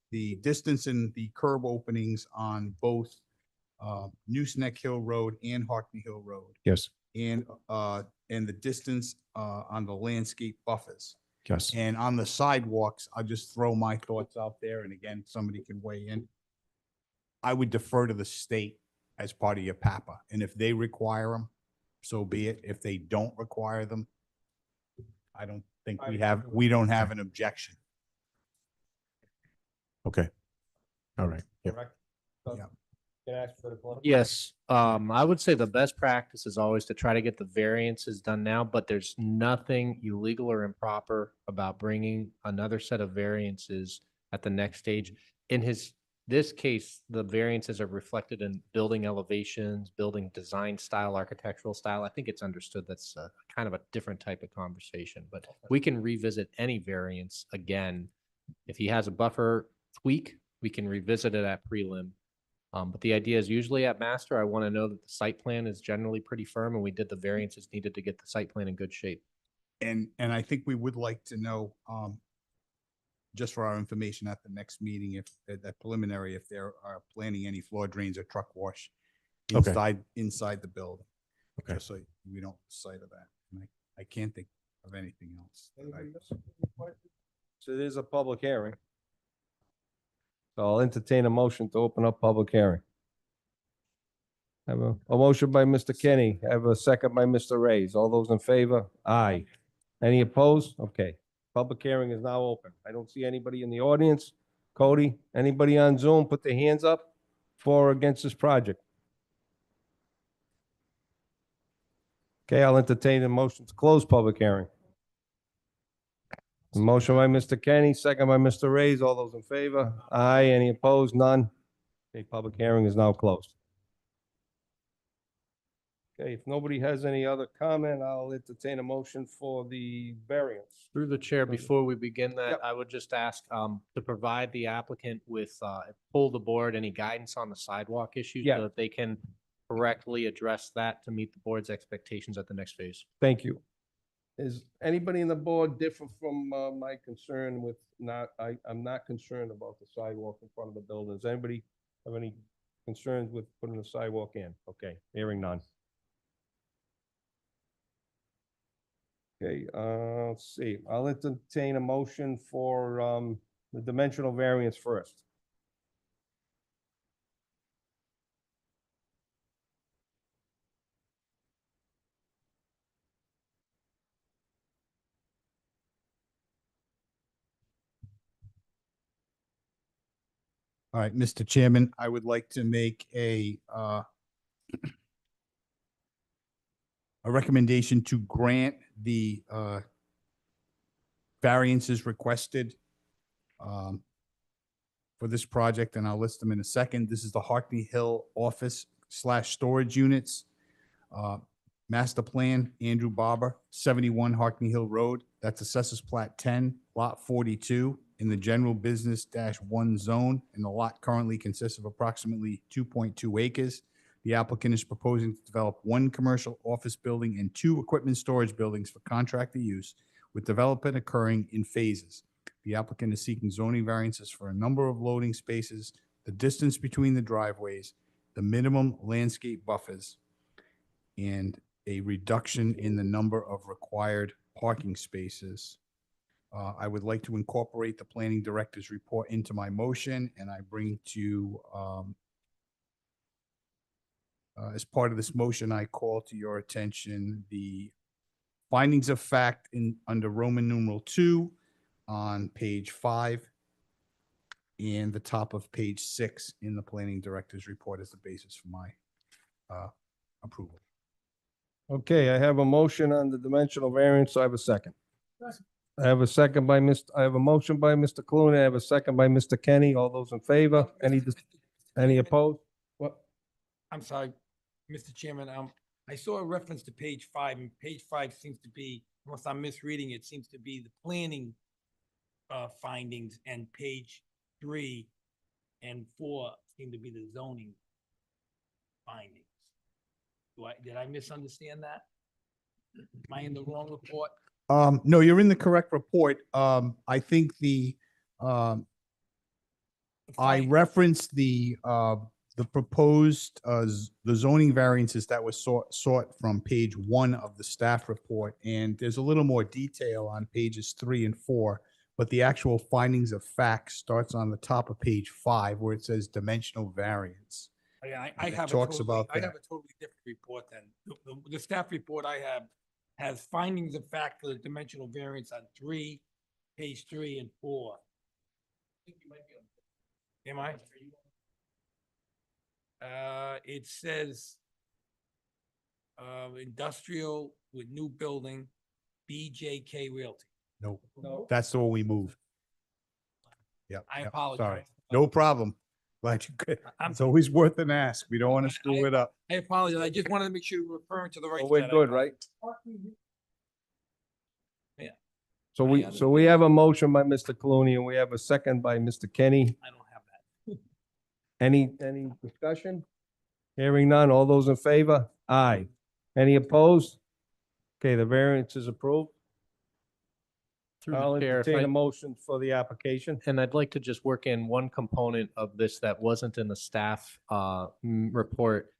the distance in the curb openings on both Nooseneck Hill Road and Harkney Hill Road, yes, and the distance on the landscape buffers. yes. And on the sidewalks, I'll just throw my thoughts out there, and again, somebody can weigh in. I would defer to the state as part of your PAPA, and if they require them, so be it. If they don't require them, I don't think we don't have an objection. Okay. All right, yep. Correct? Yeah. Can I ask for the preliminary? Yes, I would say the best practice is always to try to get the variances done now, but there's nothing illegal or improper about bringing another set of variances at the next stage. In this case, the variances are reflected in building elevations, building design style, architectural style. I think it's understood that's kind of a different type of conversation, but we can revisit any variance again. If he has a buffer tweak, we can revisit it at prelim. But the idea is usually at master, I want to know that the site plan is generally pretty firm and we did the variances needed to get the site plan in good shape. And I think we would like to know, just for our information at the next meeting, if that preliminary, if there are planning any floor drains or truck wash Okay. inside the building. Okay. Just so we don't sight of that. And I can't think of anything else. that I- Anybody else have any questions? So it is a public hearing. So I'll entertain a motion to open up public hearing. Have a motion by Mr. Kenny, have a second by Mr. Reyes. All those in favor? Aye. Any opposed? Okay. Public hearing is now open. I don't see anybody in the audience. Cody, anybody on Zoom, put their hands up for or against this project? Okay, I'll entertain a motion to close public hearing. Motion by Mr. Kenny, second by Mr. Reyes. All those in favor? Aye. Any opposed? None. Okay, public hearing is now closed. Okay, if nobody has any other comment, I'll entertain a motion for the variance. Through the chair, before we begin that, Yep. I would just ask to provide the applicant with, pull the board, any guidance on the sidewalk issue Yeah. so that they can correctly address that to meet the board's expectations at the next phase. Thank you. Is anybody in the board different from my concern with I'm not concerned about the sidewalk in front of the building. Does anybody have any concerns with putting the sidewalk in? Okay, hearing none. Okay, let's see. I'll entertain a motion for the dimensional variance first. All right, Mr. Chairman, I would like to make a recommendation to grant the variances requested for this project, and I'll list them in a second. This is the Hartney Hill office/storage units. Master plan, Andrew Barber, 71 Hartney Hill Road. That's Assessors Plat 10, Lot 42, in the general business-1 zone, and the lot currently consists of approximately 2.2 acres. The applicant is proposing to develop 1 commercial office building and 2 equipment storage buildings for contractor use, with development occurring in phases. The applicant is seeking zoning variances for a number of loading spaces, the distance between the driveways, the minimum landscape buffers, and a reduction in the number of required parking spaces. I would like to incorporate the planning director's report into my motion, and I bring to, as part of this motion, I call to your attention the findings of fact under Roman numeral 2 on page 5 and the top of page 6 in the planning director's report as the basis for my approval. Okay, I have a motion on the dimensional variance. So I have a second. I have a second by I have a motion by Mr. Clooney. I have a second by Mr. Kenny. All those in favor? Any opposed? What? I'm sorry, Mr. Chairman, I saw a reference to page 5, and page 5 seems to be, unless I'm misreading it, seems to be the planning findings, and page 3 and 4 seem to be the zoning findings. Did I misunderstand that? Am I in the wrong report? No, you're in the correct report. I think I referenced the proposed, the zoning variances that was sought from page 1 of the staff report. And there's a little more detail on pages 3 and 4, but the actual findings of fact starts on the top of page 5 where it says dimensional variance. I And it have talks about I that. have a totally different report then. The staff report I have has findings of fact for the dimensional variance on page 3 and 4. Am I? It says industrial with new building, BJK Realty. Nope, No. that's the one we moved. Yep. I yep, apologize. Sorry, no problem. Glad you could. I'm- It's always worth an ask. We don't want to screw it up. I apologize. I just wanted to make sure you're referring to the right. So we're set. I good, apologize. right? Yeah. So we have a motion by Mr. Clooney and we have a second by Mr. Kenny. I don't have that. Any discussion? Hearing none. All those in favor? Aye. Any opposed? Okay, the variance is approved. Through I'll the chair, if entertain I- a motion for the application. And I'd like to just work in one component of this that wasn't in the staff report.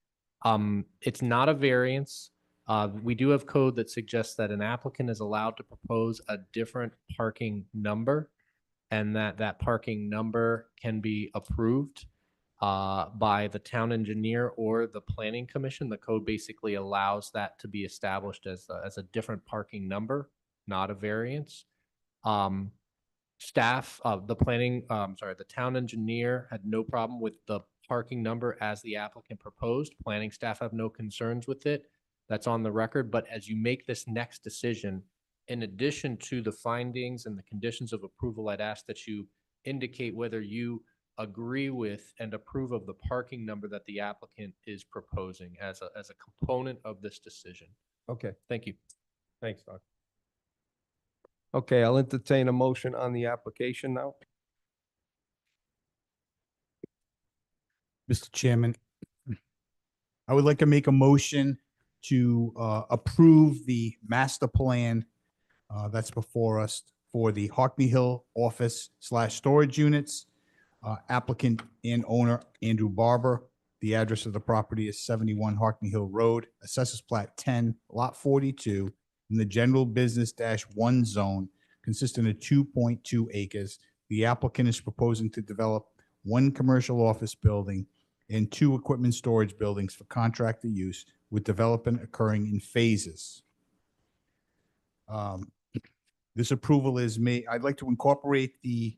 It's not a variance. We do have code that suggests that an applicant is allowed to propose a different parking number, and that parking number can be approved by the town engineer or the planning commission. The code basically allows that to be established as a different parking number, not a variance. Staff, the planning, the town engineer had no problem with the parking number as the applicant proposed. Planning staff have no concerns with it. That's on the record. But as you make this next decision, in addition to the findings and the conditions of approval, I'd ask that you indicate whether you agree with and approve of the parking number that the applicant is proposing as a component of this decision. Okay, Thank you. thanks, Doc. Okay, I'll entertain a motion on the application now. Mr. Chairman, I would like to make a motion to approve the master plan that's before us for the Hockney Hill office / storage units. Applicant and owner Andrew Barber. The address of the property is 71 Hockney Hill Road, Assessors Plat 10, Lot 42, in the General Business -1 zone consisting of 2.2 acres. The applicant is proposing to develop 1 commercial office building and 2 equipment storage buildings for contractor use, with development occurring in phases. This approval is made. I'd like to incorporate the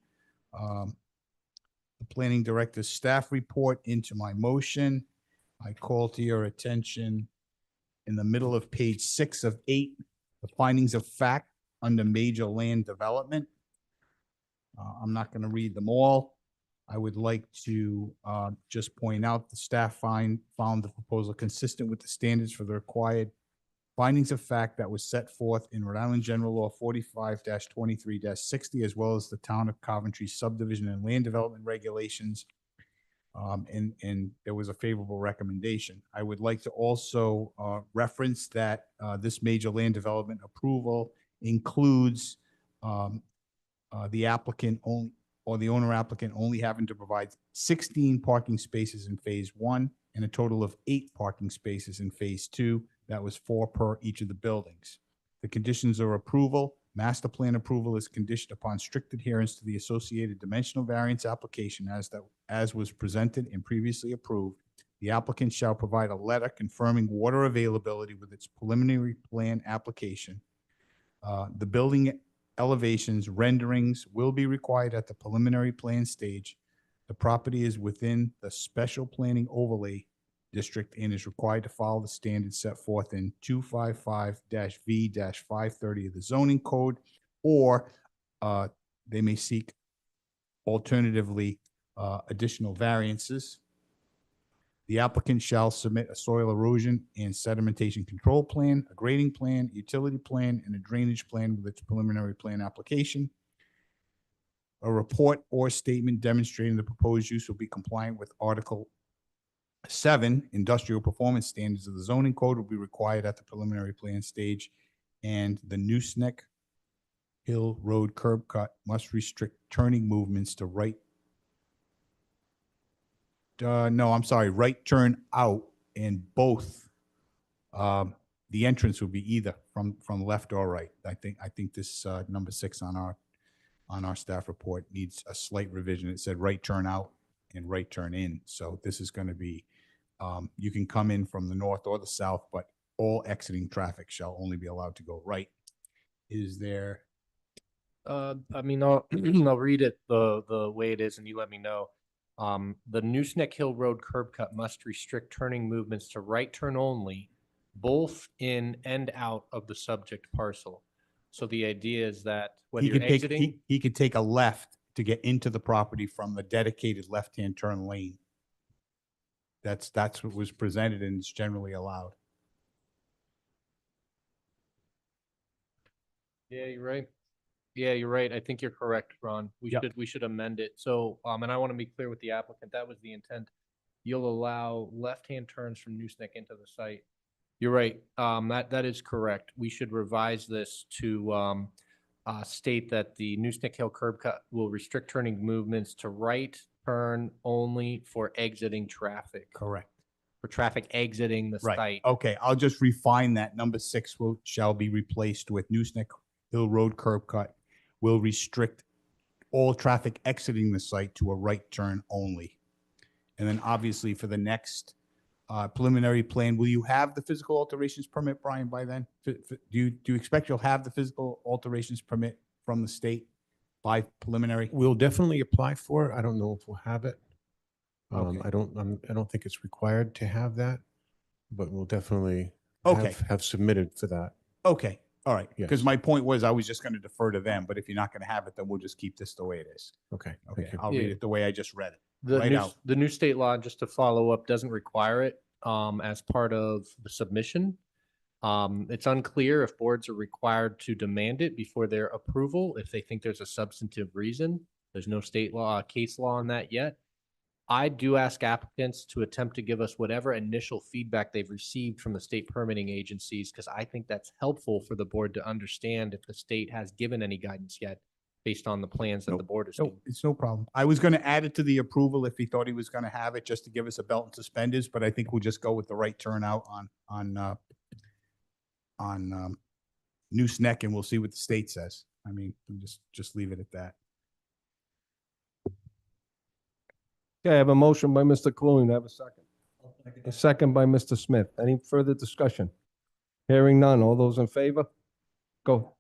planning director's staff report into my motion. I call to your attention in the middle of page 6 of 8, the findings of fact under major land development. I'm not going to read them all. I would like to just point out the staff found the proposal consistent with the standards for the required findings of fact that was set forth in Rhode Island General Law 45-23-60, as well as the Town of Coventry subdivision and land development regulations. And there was a favorable recommendation. I would like to also reference that this major land development approval includes the applicant only, or the owner applicant only having to provide 16 parking spaces in phase 1 and a total of 8 parking spaces in phase 2. That was 4 per each of the buildings. The conditions of approval: master plan approval is conditioned upon strict adherence to the associated dimensional variance application as was presented and previously approved. The applicant shall provide a letter confirming water availability with its preliminary plan application. The building elevations renderings will be required at the preliminary plan stage. The property is within the special planning overlay district and is required to follow the standards set forth in 255-V-530 of the zoning code, or they may seek alternatively additional variances. The applicant shall submit a soil erosion and sedimentation control plan, a grading plan, utility plan, and a drainage plan with its preliminary plan application. A report or statement demonstrating the proposed use will be compliant with Article 7 industrial performance standards of the zoning code will be required at the preliminary plan stage, and the Nooseneck Hill Road curb cut must restrict turning movements to right turn out, and both the entrance will be either from left or right. I think this number 6 on our staff report needs a slight revision. It said right turn out and right turn in. So this is going to be, you can come in from the north or the south, but all exiting traffic shall only be allowed to go right. Is there? I mean, I'll read it the way it is, and you let me know. The Nooseneck Hill Road curb cut must restrict turning movements to right turn only, both in and out of the subject parcel. So the idea is that whether you're exiting, He could take a left to get into the property from the dedicated left-hand turn lane. That's what was presented and it's generally allowed. yeah, you're right. Yeah, you're right. I think you're correct, Ron. We should amend it. So, and I want to be clear with the applicant, that was the intent. You'll allow left-hand turns from Nooseneck into the site. You're right. That is correct. We should revise this to state that the Nooseneck Hill curb cut will restrict turning movements to right turn only for exiting traffic. Correct. For traffic exiting the Right. site. Okay, I'll just refine that. Number 6 shall be replaced with Nooseneck Hill Road curb cut will restrict all traffic exiting the site to a right turn only. And then obviously for the next preliminary plan, will you have the physical alterations permit, Brian, by then? Do you expect you'll have the physical alterations permit from the state by preliminary? We'll definitely apply for it. I don't know if we'll have it. Okay. I don't think it's required to have that, but we'll definitely Okay. have submitted for that. Okay, all right. Because Yes. my point was I was just going to defer to them, but if you're not going to have it, then we'll just keep this the way it is. Okay. Okay, Thank you. I'll read Yeah. it the way I just read it. The Right new, out. the new state law, just to follow up, doesn't require it as part of the submission. It's unclear if boards are required to demand it before their approval, if they think there's a substantive reason. There's no state law, case law on that yet. I do ask applicants to attempt to give us whatever initial feedback they've received from the state permitting agencies, because I think that's helpful for the board to understand if the state has given any guidance yet based on the plans that the board is No, doing. it's no problem. I was going to add it to the approval if he thought he was going to have it, just to give us a belt and suspenders, but I think we'll just go with the right turnout on Noose Neck, and we'll see what the state says. I mean, we'll just leave it at that. Okay, I have a motion by Mr. Clooney. Do I have a second? A second by Mr. Smith. Any further discussion? Hearing none. All those in favor? Go.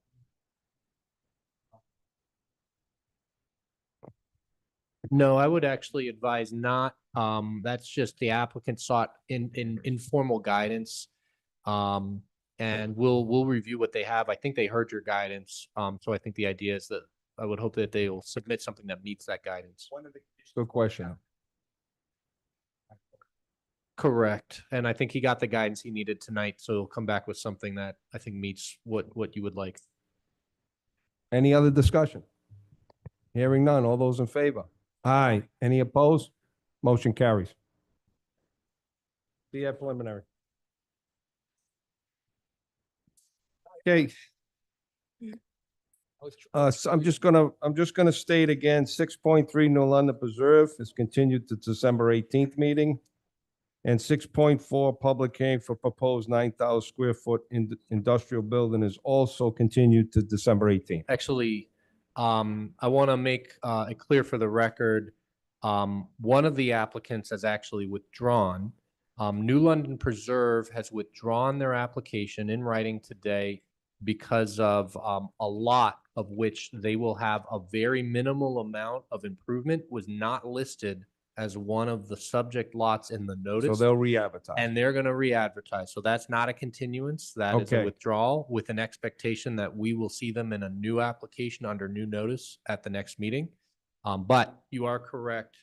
No, I would actually advise not. That's just the applicant sought in informal guidance. And we'll review what they have. I think they heard your guidance. So I think the idea is that I would hope that they will submit something that meets that guidance. Good question. Correct. And I think he got the guidance he needed tonight, so he'll come back with something that I think meets what you would like. Any other discussion? Hearing none. All those in favor? Aye. Any opposed? Motion carries. Be at preliminary. Okay. So I'm just gonna state again, 6.3 New London Preserve is continued to December 18th meeting. And 6.4 public hearing for proposed 9,000 square foot industrial building is also continued to December 18th. Actually, I want to make it clear for the record, one of the applicants has actually withdrawn. New London Preserve has withdrawn their application in writing today because of a lot of which they will have a very minimal amount of improvement was not listed as one of the subject lots in the So notice. they'll re-advertise. And they're going to re-advertise. So that's not a continuance. That is a Okay. withdrawal with an expectation that we will see them in a new application under new notice at the next meeting. But you are correct.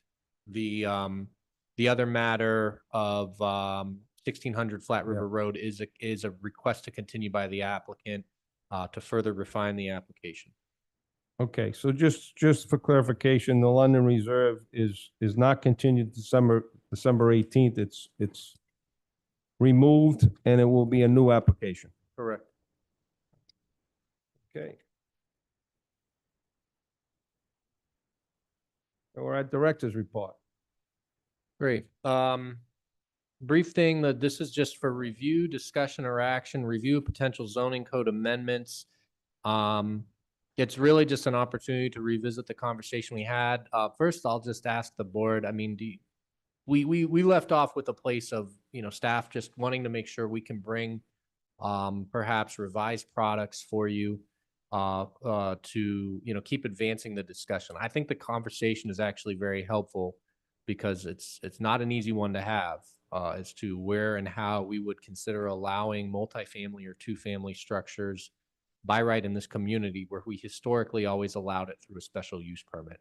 The other matter of 1600 Flat River Road is a request to continue by the applicant to further refine the application. Okay, so just for clarification, the London Reserve is not continued December 18th. It's removed and it will be a new application. Correct. Okay. So we're at director's report. Great. Brief thing that this is just for review, discussion, or action, review of potential zoning code amendments. It's really just an opportunity to revisit the conversation we had. First, I'll just ask the board, I mean, we left off with a place of, staff just wanting to make sure we can bring perhaps revised products for you to, keep advancing the discussion. I think the conversation is actually very helpful because it's not an easy one to have as to where and how we would consider allowing multifamily or two-family structures by right in this community where we historically always allowed it through a special use permit.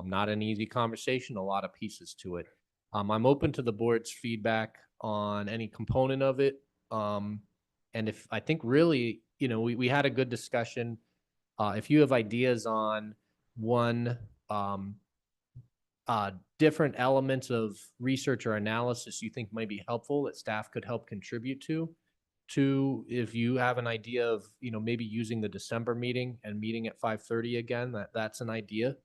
Not an easy conversation, a lot of pieces to it. I'm open to the board's feedback on any component of it. And if I think really, we had a good discussion. If you have ideas on one, different elements of research or analysis you think might be helpful that staff could help contribute to. Two, if you have an idea of, maybe using the December meeting and meeting at 5:30 again, that's an idea.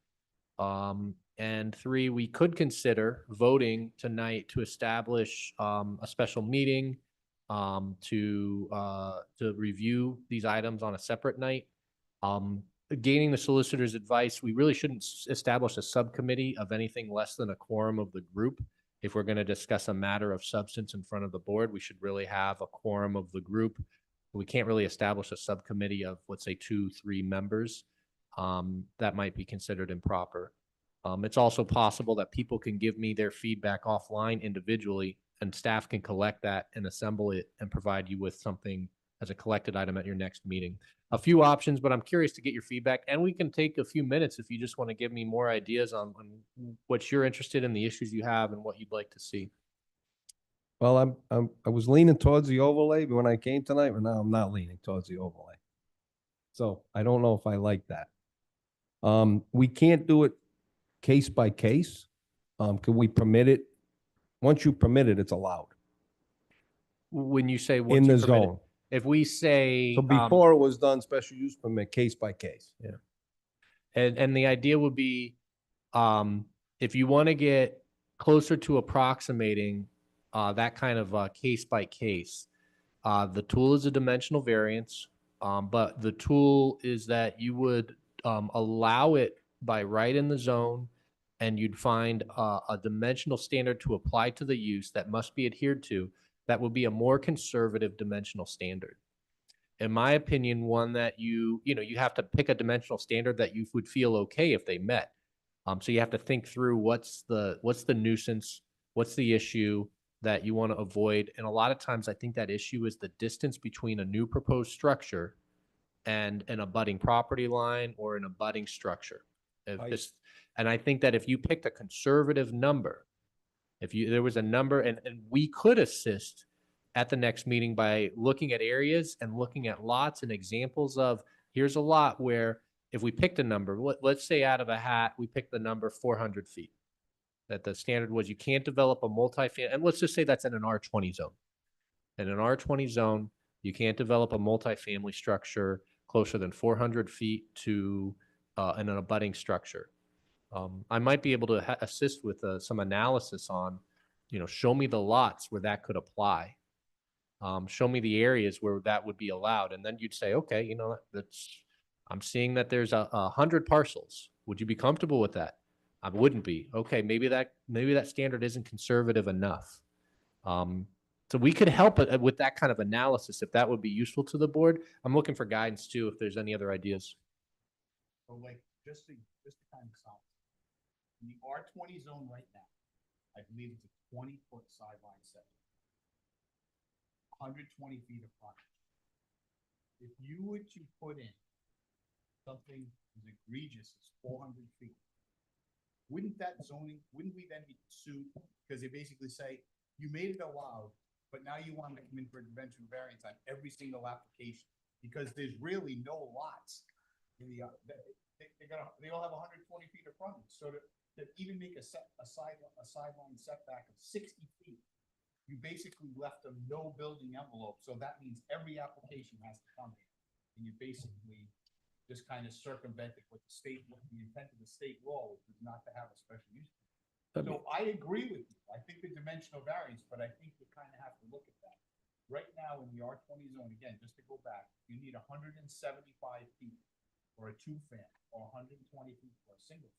And three, we could consider voting tonight to establish a special meeting to review these items on a separate night. Gaining the solicitor's advice, we really shouldn't establish a subcommittee of anything less than a quorum of the group. If we're going to discuss a matter of substance in front of the board, we should really have a quorum of the group. We can't really establish a subcommittee of, let's say, 2-3 members. that might be considered improper. It's also possible that people can give me their feedback offline individually, and staff can collect that and assemble it and provide you with something as a collected item at your next meeting. A few options, but I'm curious to get your feedback, and we can take a few minutes if you just want to give me more ideas on what you're interested in, the issues you have, and what you'd like to see. Well, I was leaning towards the overlay when I came tonight, but now I'm not leaning towards the overlay. So I don't know if I like that. We can't do it case by case. Can we permit it? Once you permit it, it's allowed When you say in once the you permit it, zone. if we say So before it was done special use permit, case by case. Yeah. and the idea would be, if you want to get closer to approximating that kind of case by case, the tool is a dimensional variance, but the tool is that you would allow it by right in the zone, and you'd find a dimensional standard to apply to the use that must be adhered to. That would be a more conservative dimensional standard. In my opinion, one that you have to pick a dimensional standard that you would feel okay if they met. So you have to think through what's the nuisance, what's the issue that you want to avoid. And a lot of times I think that issue is the distance between a new proposed structure and an abutting property line or an abutting structure. And I think that if you picked a conservative number, there was a number, and we could assist at the next meeting by looking at areas and looking at lots and examples of, here's a lot where if we picked a number, let's say out of a hat, we picked the number 400 feet. That the standard was you can't develop a multifamily, and let's just say that's in an R20 zone. In an R20 zone, you can't develop a multifamily structure closer than 400 feet to an abutting structure. I might be able to assist with some analysis on, show me the lots where that could apply. Show me the areas where that would be allowed. And then you'd say, okay, I'm seeing that there's 100 parcels. Would you be comfortable with that? I wouldn't be. Okay, maybe that standard isn't conservative enough. So we could help with that kind of analysis if that would be useful to the board. I'm looking for guidance too, if there's any other ideas. So like, just to kind of solve, in the R20 zone right now, I believe it's a 20-foot sideline setback, 120 feet of frontage. If you were to put in something as egregious as 400 feet, wouldn't we then be sued? Because they basically say, you made it allowed, but now you want to come in for a dimensional variance on every single application, because there's really no lots in the, they all have 120 feet of frontage. So to even make a sideline setback of 60 feet, you basically left them no building envelope. So that means every application has to come in, and you basically just kind of circumvented what the intent of the state law, which is not to have a special use. So I agree with you. I think the dimensional variance, but I think we kind of have to look at that. Right now in the R20 zone, again, just to go back, you need 175 feet for a 2-family or 120 feet for a single.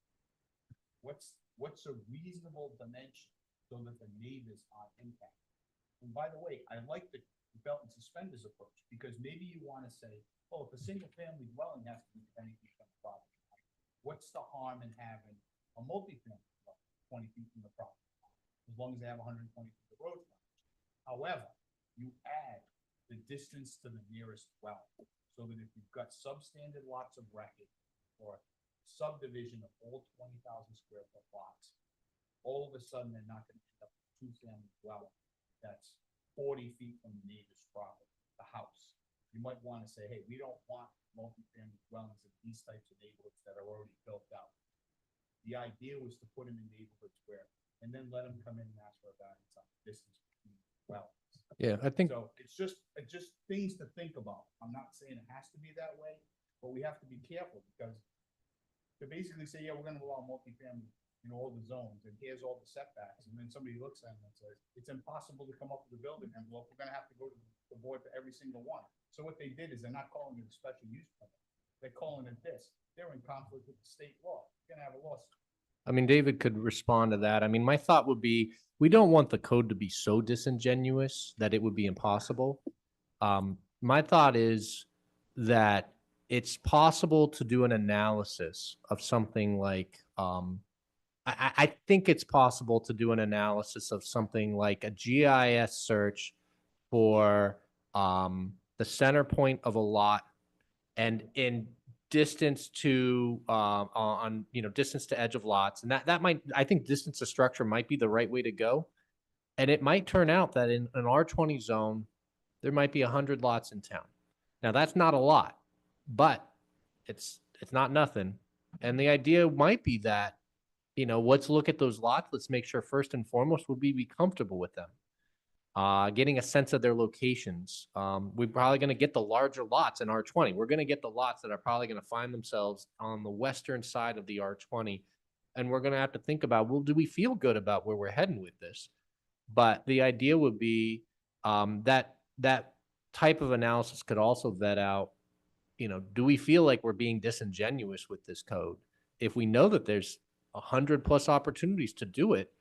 What's a reasonable dimension so that the neighbors aren't impacted? And by the way, I like the belt and suspenders approach, because maybe you want to say, oh, if a single family dwelling has to be 20 feet from the property line, what's the harm in having a multifamily 20 feet from the property line, as long as they have 120 feet of road frontage? However, you add the distance to the nearest well, so that if you've got substandard lots of record or subdivision of all 20,000 square foot lots, all of a sudden they're not going to end up with a 2-family dwelling that's 40 feet from the neighbor's property, the house. You might want to say, hey, we don't want multifamily dwellings in these types of neighborhoods that are already built out. The idea was to put them in neighborhoods where, and then let them come in and ask for a variance on the distance between dwellings. Yeah, I think So it's just things to think about. I'm not saying it has to be that way, but we have to be careful, because to basically say, yeah, we're going to allow multifamily in all the zones, and here's all the setbacks, and then somebody looks at them and says, it's impossible to come up with a building envelope. We're going to have to go to the board for every single one. So what they did is they're not calling it a special use permit. They're calling it this. They're in conflict with the state law. You're going to have a lawsuit. I mean, David could respond to that. I mean, my thought would be, we don't want the code to be so disingenuous that it would be impossible. My thought is that it's possible to do an analysis of something like, I think it's possible to do an analysis of something like a GIS search for the center point of a lot and in distance to on distance to edge of lots, and that might, I think distance to structure might be the right way to go. And it might turn out that in an R20 zone, there might be 100 lots in town. Now that's not a lot, but it's not nothing. And the idea might be that, let's look at those lots. Let's make sure first and foremost would be comfortable with them. Getting a sense of their locations. We're probably going to get the larger lots in R20. We're going to get the lots that are probably going to find themselves on the western side of the R20. And we're going to have to think about, well, do we feel good about where we're heading with this? But the idea would be that type of analysis could also vet out, do we feel like we're being disingenuous with this code? If we know that there's 100+ opportunities to do it.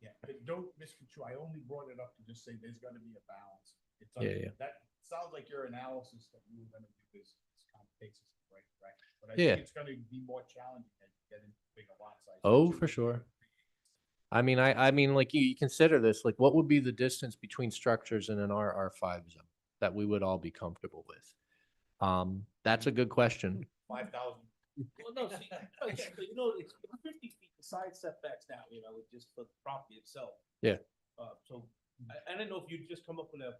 Yeah, but don't misconstrue. I only brought it up to just say there's gonna be a balance. It's Yeah. That sounds like your analysis that you were gonna do is kind of takes us in the right direction. But I Yeah. think it's gonna be more challenging as you get into bigger lot size. Oh, for sure. I mean, like you consider this, like what would be the distance between structures in an R5 zone that we would all be comfortable with? That's a good question. 5,000. Well, no, see, it's 50 feet the side setbacks now, just for the property itself. Yeah. So I don't know if you just come up with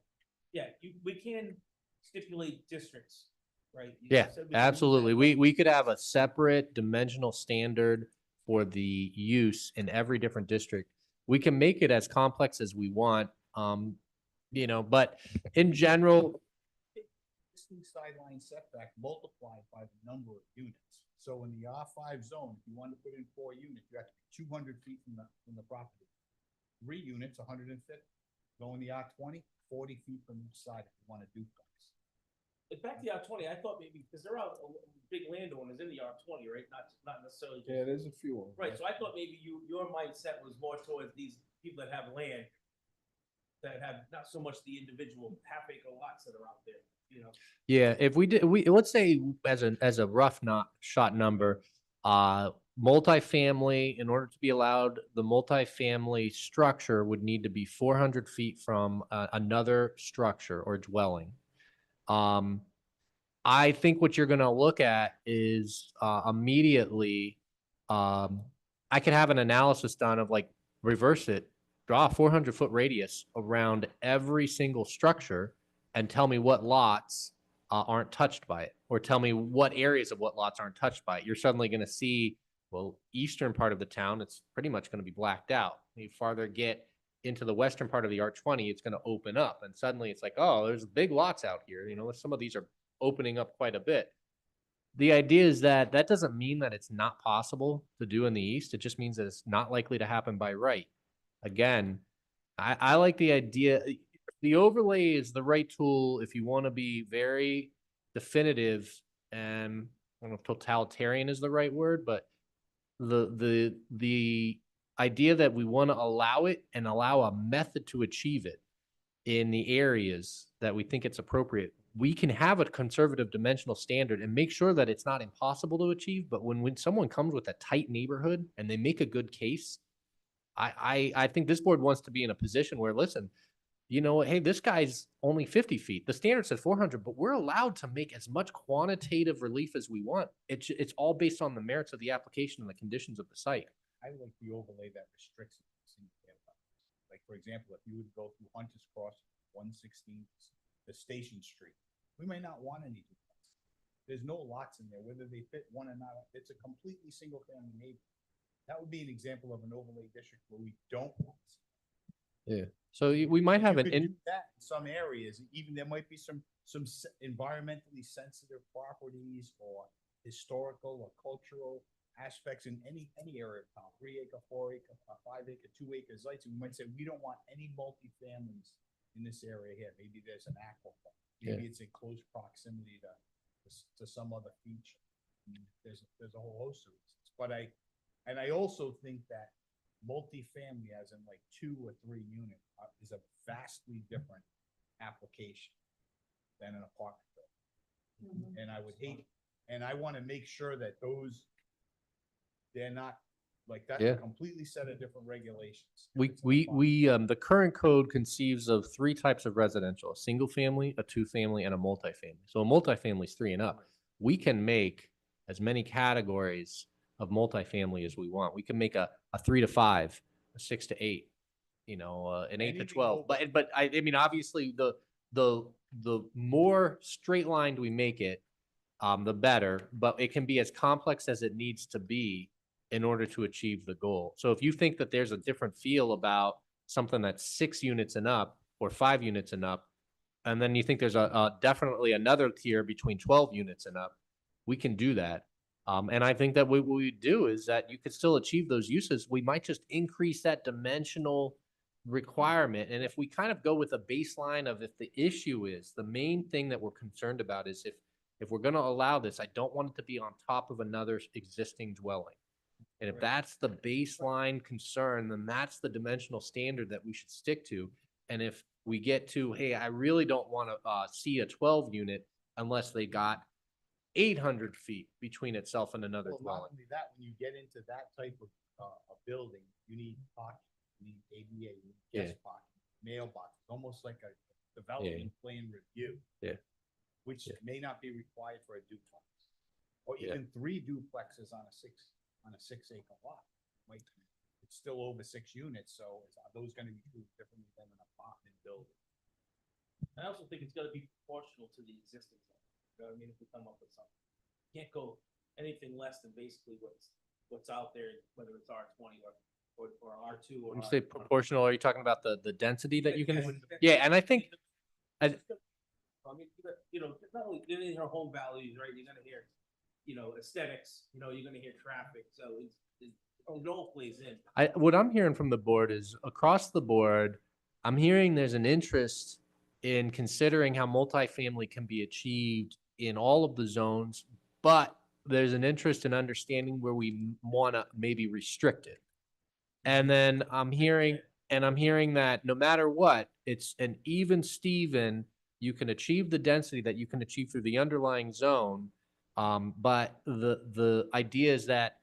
we can stipulate districts, right? You Yeah, said we can do absolutely. that, We could have a separate dimensional standard for the use in every different district. We can make it as complex as we want, but in general, Existing sideline setback multiplied by the number of units. So in the R5 zone, if you want to put in 4 units, you have to be 200 feet from the property. 3 units, 150. Go in the R20, 40 feet from each side if you want to duplex. back to the R20, I thought maybe, because there are big landowners in the R20, right? Not necessarily. Yeah, there's a few. of them. Right, so I thought maybe your mindset was more towards these people that have land, that have not so much the individual half-acre lots that are out there, yeah, if let's say as a rough shot number, multifamily, in order to be allowed, the multifamily structure would need to be 400 feet from another structure or dwelling. I think what you're going to look at is immediately, I could have an analysis done of like reverse it, draw a 400-foot radius around every single structure and tell me what lots aren't touched by it, or tell me what areas of what lots aren't touched by it. You're suddenly going to see, well, eastern part of the town, it's pretty much going to be blacked out. The farther get into the western part of the R20, it's going to open up. And suddenly it's like, oh, there's big lots out here. Some of these are opening up quite a bit. The idea is that doesn't mean that it's not possible to do in the east. It just means that it's not likely to happen by right. Again, I like the idea. The overlay is the right tool if you want to be very definitive, and I don't know if totalitarian is the right word, but the idea that we want to allow it and allow a method to achieve it in the areas that we think it's appropriate. We can have a conservative dimensional standard and make sure that it's not impossible to achieve. But when someone comes with a tight neighborhood and they make a good case, I think this board wants to be in a position where, listen, hey, this guy's only 50 feet. The standard says 400, but we're allowed to make as much quantitative relief as we want. It's all based on the merits of the application and the conditions of the site. I like the overlay that restricts it. Like, for example, if you would go through Hunter's Cross, 116th, the Station Street, we may not want any duplex. There's no lots in there, whether they fit one or not. It's a completely single-family neighborhood. That would be an example of an overlay district where we don't want. Yeah. So we might have You could do that in some areas. Even there might be some environmentally sensitive properties or historical or cultural aspects in any area of town. 3 acre, 4 acre, 5 acre, 2 acre sites. And we might say we don't want any multifamilies in this area here. Maybe there's an aquifer. Maybe it's in close proximity to some other feature. There's a whole host of reasons. But I also think that multifamily, as in like 2 or 3 unit, is a vastly different application than an apartment building. And I would hate, and I want to make sure that they're not, like, that's Yeah. a completely set of different regulations. The current code conceives of three types of residential: a single family, a two family, and a multifamily. So a multifamily is 3 and up. We can make as many categories of multifamily as we want. We can make a 3 to 5, a 6 to 8, an 8 to Anything 12. over- But I mean, obviously the more straight lined we make it, the better, but it can be as complex as it needs to be in order to achieve the goal. So if you think that there's a different feel about something that's 6 units and up or 5 units and up, and then you think there's a definitely another tier between 12 units and up, we can do that. And I think that what we do is that you could still achieve those uses. We might just increase that dimensional requirement. And if we kind of go with a baseline of if the issue is, the main thing that we're concerned about is if we're going to allow this, I don't want it to be on top of another existing dwelling. And if that's the baseline concern, then that's the dimensional standard that we should stick to. And if we get to, hey, I really don't want to see a 12 unit unless they got 800 feet between itself and another Well, not dwelling. only that, when you get into that type of, a building, you need parking, you need ADA, you need Yeah. guest parking, mailbox, almost like a development plan review. Yeah. Which Yeah. may not be required for a duplex. Or Yeah. even 3 duplexes on a 6-acre lot. Like, it's still over 6 units, so are those gonna be treated differently than an apartment building? I also think it's gotta be proportional to the existing zone. You know what I mean? If we come up with something. Can't go anything less than basically what's out there, whether it's R20 or R2 or. When you say proportional, are you talking about the density that you can? Yes. Yeah, and I think, I mean, not only, you're gonna hear home values, right? You're gonna hear, aesthetics, you're gonna hear traffic, so it all plays in. what I'm hearing from the board is across the board, I'm hearing there's an interest in considering how multifamily can be achieved in all of the zones, but there's an interest in understanding where we want to maybe restrict it. And then I'm hearing that no matter what, it's an even Steven, you can achieve the density that you can achieve through the underlying zone. But the idea is that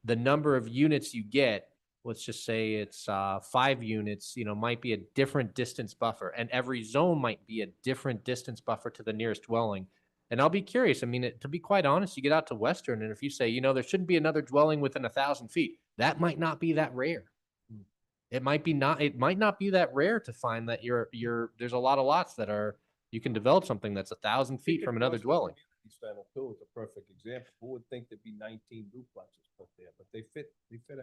the number of units you get, let's just say it's 5 units, might be a different distance buffer, and every zone might be a different distance buffer to the nearest dwelling. And I'll be curious. I mean, to be quite honest, you get out to Western, and if you say, there shouldn't be another dwelling within 1,000 feet, that might not be that rare. It might not be that rare to find that there's a lot of lots that you can develop something that's 1,000 feet from another dwelling. Center too is a perfect example. Who would think there'd be 19 duplexes put there, but they fit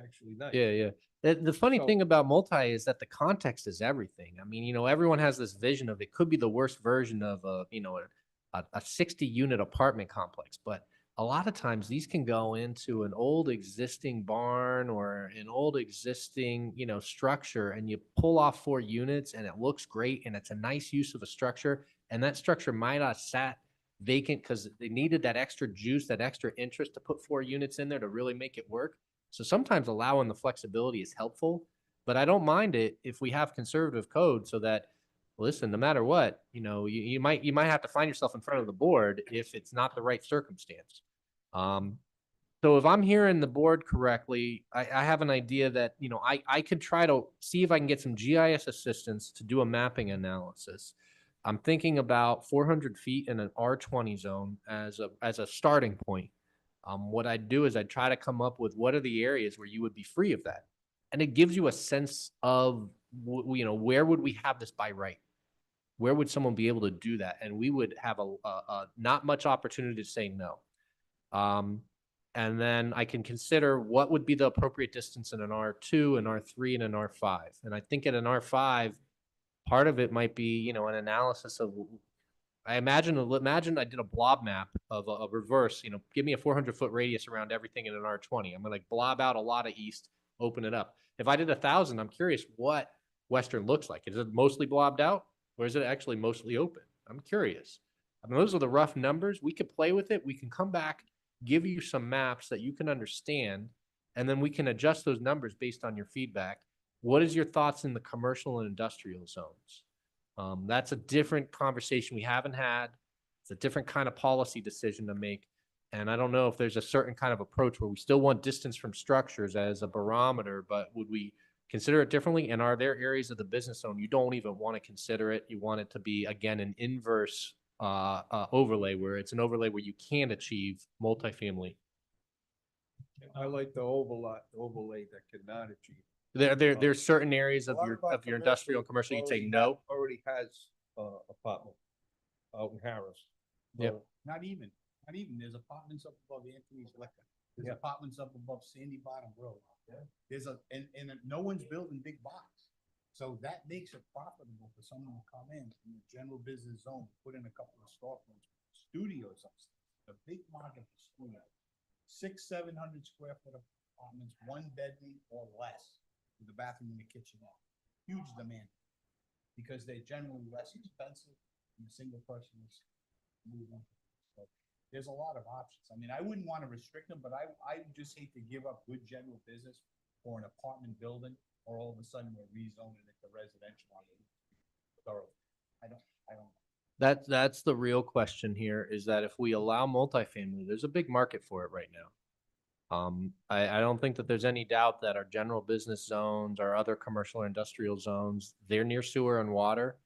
actually nice. Yeah. The funny So- thing about multi is that the context is everything. I mean, everyone has this vision of it could be the worst version of a 60 unit apartment complex, but a lot of times these can go into an old existing barn or an old existing, structure, and you pull off 4 units and it looks great and it's a nice use of a structure, and that structure might have sat vacant because they needed that extra juice, that extra interest to put 4 units in there to really make it work. So sometimes allowing the flexibility is helpful, but I don't mind it if we have conservative code so that, listen, no matter what, you might have to find yourself in front of the board if it's not the right circumstance. So if I'm hearing the board correctly, I have an idea that, I could try to see if I can get some GIS assistance to do a mapping analysis. I'm thinking about 400 feet in an R20 zone as a starting point. What I'd do is I'd try to come up with what are the areas where you would be free of that. And it gives you a sense of, where would we have this by right? Where would someone be able to do that? And we would have a not much opportunity to say no. And then I can consider what would be the appropriate distance in an R2, an R3, and an R5. And I think in an R5, part of it might be, an analysis of, I imagine I did a blob map of a reverse, give me a 400-foot radius around everything in an R20. I'm going to blob out a lot of east, open it up. If I did 1,000, I'm curious what Western looks like. Is it mostly blobbed out or is it actually mostly open? I'm curious. I mean, those are the rough numbers. We could play with it. We can come back, give you some maps that you can understand, and then we can adjust those numbers based on your feedback. What is your thoughts in the commercial and industrial zones? That's a different conversation we haven't had It's a different kind of policy decision to make. And I don't know if there's a certain kind of approach where we still want distance from structures as a barometer, but would we consider it differently? And are there areas of the business zone you don't even want to consider it? You want it to be, again, an inverse overlay, where it's an overlay where you can achieve multifamily. I like the overlay that cannot achieve. There's certain areas A of lot your our of your industrial and commercial you'd say no. Already has apartment out in Harris. Yep. Not even, there's apartments up above Anthony's Liquor. There's Yeah. apartments up above Sandy Bottom Road. There's and no one's building big box. So that makes it profitable for someone to come in the general business zone, put in a couple of storefronts, studios upstairs. The big market for studios. 600-700 square foot apartments, 1 bedroom or less, with the bathroom and the kitchen. Huge demand, because they're generally less expensive than a single person is moving. So there's a lot of options. I mean, I wouldn't want to restrict them, but I would just hate to give up good general business for an apartment building, or all of a sudden we're rezoning it to residential. I don't. That's the real question here, is that if we allow multifamily, there's a big market for it right now. I don't think that there's any doubt that our general business zones, our other commercial or industrial zones, they're near sewer and water.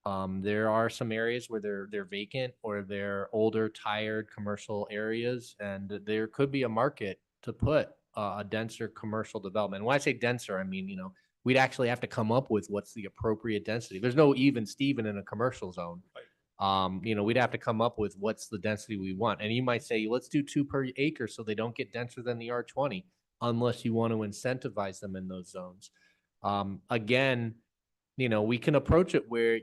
There are some areas where they're vacant, or they're older, tired commercial areas, and there could be a market to put a denser commercial development. And when I say denser, I mean, we'd actually have to come up with what's the appropriate density. There's no even Steven in a commercial zone. We'd have to come up with what's the density we want. And you might say, let's do 2 per acre so they don't get denser than the R20, unless you want to incentivize them in those zones. Again, we can approach it where,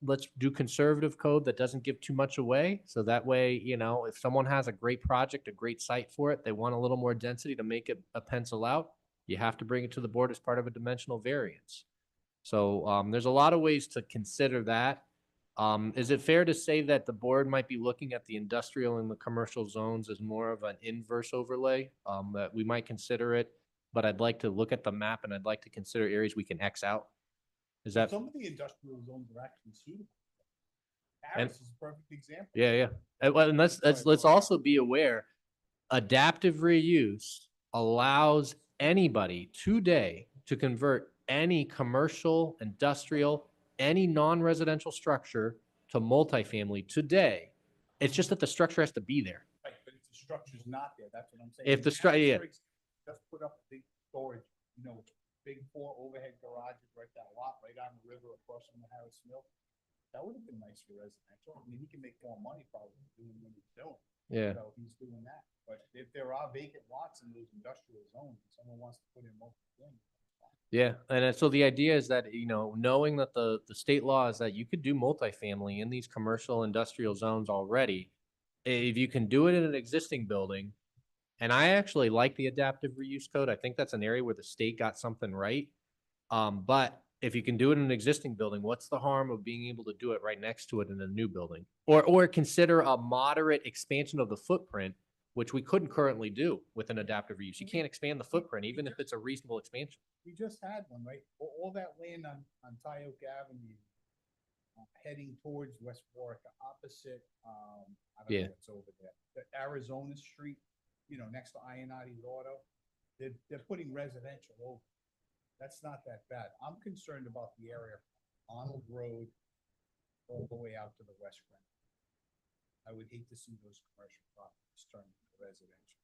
let's do conservative code that doesn't give too much away. So that way, if someone has a great project, a great site for it, they want a little more density to make it a pencil out, you have to bring it to the board as part of a dimensional variance. So there's a lot of ways to consider that. Is it fair to say that the board might be looking at the industrial and the commercial zones as more of an inverse overlay, that we might consider it, but I'd like to look at the map and I'd like to consider areas we can X out? Is that? Some of the industrial zones are actually suitable. Harris is a perfect example. Yeah. And let's also be aware, adaptive reuse allows anybody today to convert any commercial, industrial, any non-residential structure to multifamily today. It's just that the structure has to be there. Right, but if the structure's not there, that's what I'm saying. If the structure, yeah. Just put up big storage, big 4 overhead garages right that lot, right on the river across from the Harris Mill. That would have been nice for residential. I mean, he can make more money probably doing what he's doing. Yeah. So he's doing that. But if there are vacant lots in those industrial zones, and someone wants to put in multiple things. Yeah, and so the idea is that, knowing that the state law is that you could do multifamily in these commercial industrial zones already, if you can do it in an existing building. And I actually like the adaptive reuse code. I think that's an area where the state got something right. But if you can do it in an existing building, what's the harm of being able to do it right next to it in a new building? Or consider a moderate expansion of the footprint, which we couldn't currently do with an adaptive reuse. You can't expand the footprint, even if it's a reasonable expansion. We just had one, right? All that land on Tyoke Avenue, heading towards West Warwick, opposite, I don't know what's over there. The Arizona Street, next to Ionati's Auto, they're putting residential over. That's not that bad. I'm concerned about the area, Arnold Road, all the way out to the West Grand. I would hate to see those commercial properties turn into residential.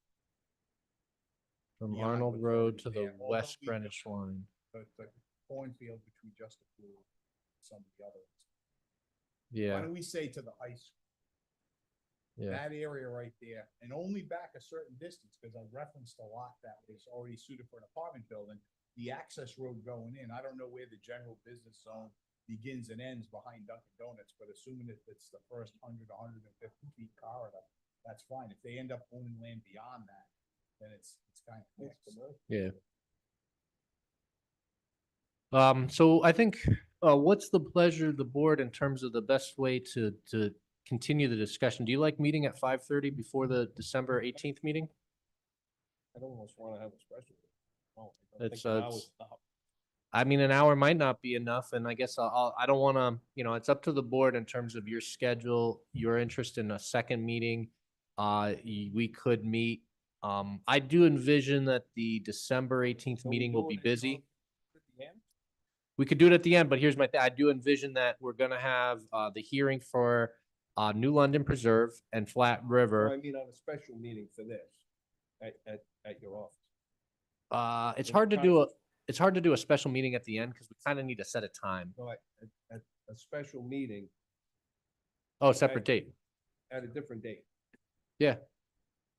From Beyond Arnold what's Road already to the there, although West we Greenwich line. The cornfield between Just a Blue and some of the others. Why Yeah, don't we say to the high school? yeah. That area right there, and only back a certain distance, because I referenced a lot that was already suited for an apartment building, the access road going in, I don't know where the general business zone begins and ends behind Dunkin' Donuts, but assuming that it's the first 100, 150 feet corridor, that's fine. If they end up owning land beyond that, then it's kind of mixed. Yeah. So I think, what's the pleasure of the board in terms of the best way to continue the discussion? Do you like meeting at 5:30 before the December 18th meeting? I'd almost want to have a special. It's I mean, an hour might not be enough, and I guess I don't want to, it's up to the board in terms of your schedule, your interest in a second meeting. We could meet. I do envision that the December 18th meeting will be busy. We could do it at the end, but here's my thing. I do envision that we're gonna have the hearing for New London Preserve and Flat River. I mean, on a special meeting for this, at your office. It's In hard to the do a conference. it's hard to do a special meeting at the end because we kind of need to set a time. No, at a special meeting Oh, separate date. at a different date. Yeah.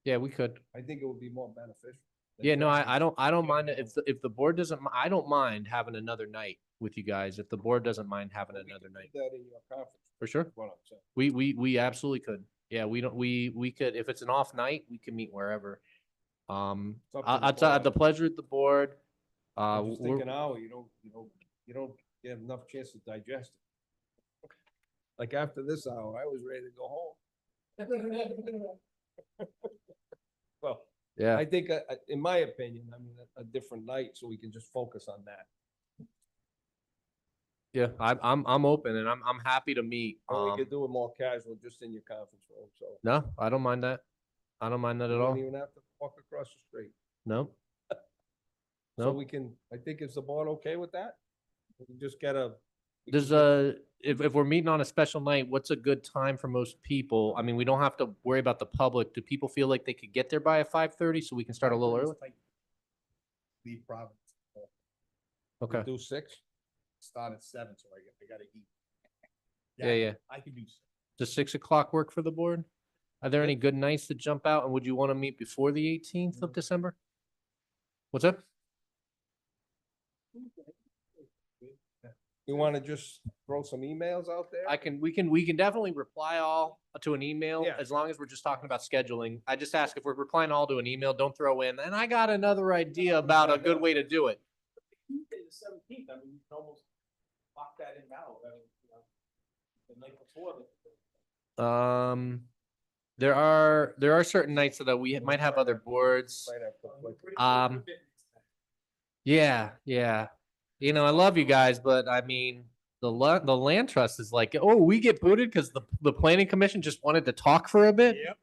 Yeah, we could. I think it would be more beneficial. than Yeah, no, trying to- I don't mind it. If the board doesn't, I don't mind having another night with you guys. If the board doesn't mind having Well, we another could do night, That in your conference. for sure. is what I'm saying. We absolutely could. Yeah, we could, if it's an off night, we can meet wherever. It's up to the At the board. pleasure of the board. I just think we're- an hour, you don't get enough chance to digest it. Like after this hour, I was ready to go home. Well, Yeah, I think, in my opinion, I mean, a different night so we can just focus on that. yeah, I'm open and I'm happy to meet. Or we could do it more casual, just in your conference room, so. No, I don't mind that. I don't mind that You at don't all. even have to walk across the street. No. So No. we can, I think, is the board okay with that? We can just get a. we Does can get- if we're meeting on a special night, what's a good time for most people? I mean, we don't have to worry about the public. Do people feel like they could get there by 5:30 so we can start a little early? Leave Providence. Okay. Do 6? Start at 7, so I gotta eat. Yeah. I can do. Does 6 o'clock work for the board? Are there any good nights that jump out? And would you want to meet before the 18th of December? What's up? You want to just throw some emails out there? We can definitely reply all to an email Yeah. as long as we're just talking about scheduling. I just ask if we're replying all to an email, don't throw in, and I got another idea about a good way to do it. Tuesday the 17th, I mean, you can almost lock that in now, I mean, the night before. There are certain nights that we might have other boards. Might have to put- Yeah. I love you guys, but I mean, the land trust is like, oh, we get booted because the planning commission just wanted to talk for a bit. Yep.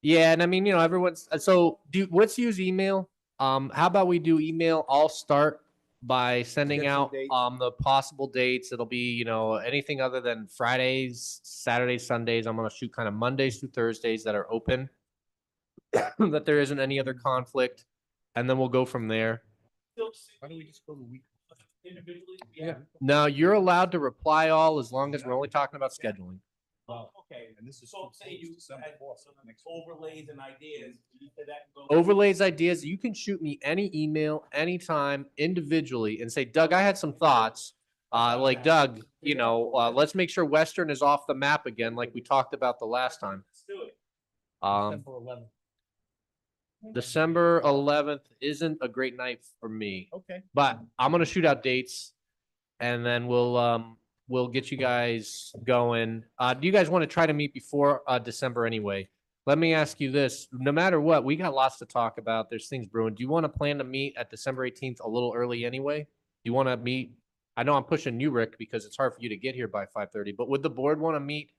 Yeah, and I mean, everyone's let's use email. How about we do email? I'll start by sending Get some out dates. the possible dates. It'll be, anything other than Fridays, Saturdays, Sundays. I'm gonna shoot kind of Mondays through Thursdays that are open. That there isn't any other conflict, and then we'll go from there. Why don't we just go the week? Individually? Yeah. Now, you're allowed to reply all as long as we're only talking about scheduling. Okay, And this is so say you December had 4th, some next overlays and ideas, you said that can go. Overlays, ideas, you can shoot me any email, anytime, individually, and say, Doug, I had some thoughts. Like Doug, let's make sure Western is off the map again, like we talked about the last time. Let's do it. December 11th isn't a great night for me, Okay. but I'm gonna shoot out dates, and then we'll get you guys going. Do you guys want to try to meet before December anyway? Let me ask you this: no matter what, we got lots to talk about. There's things brewing. Do you want to plan to meet at December 18th a little early anyway? Do you want to meet? I know I'm pushing you, Rick, because it's hard for you to get here by 5:30. But would the board want to meet,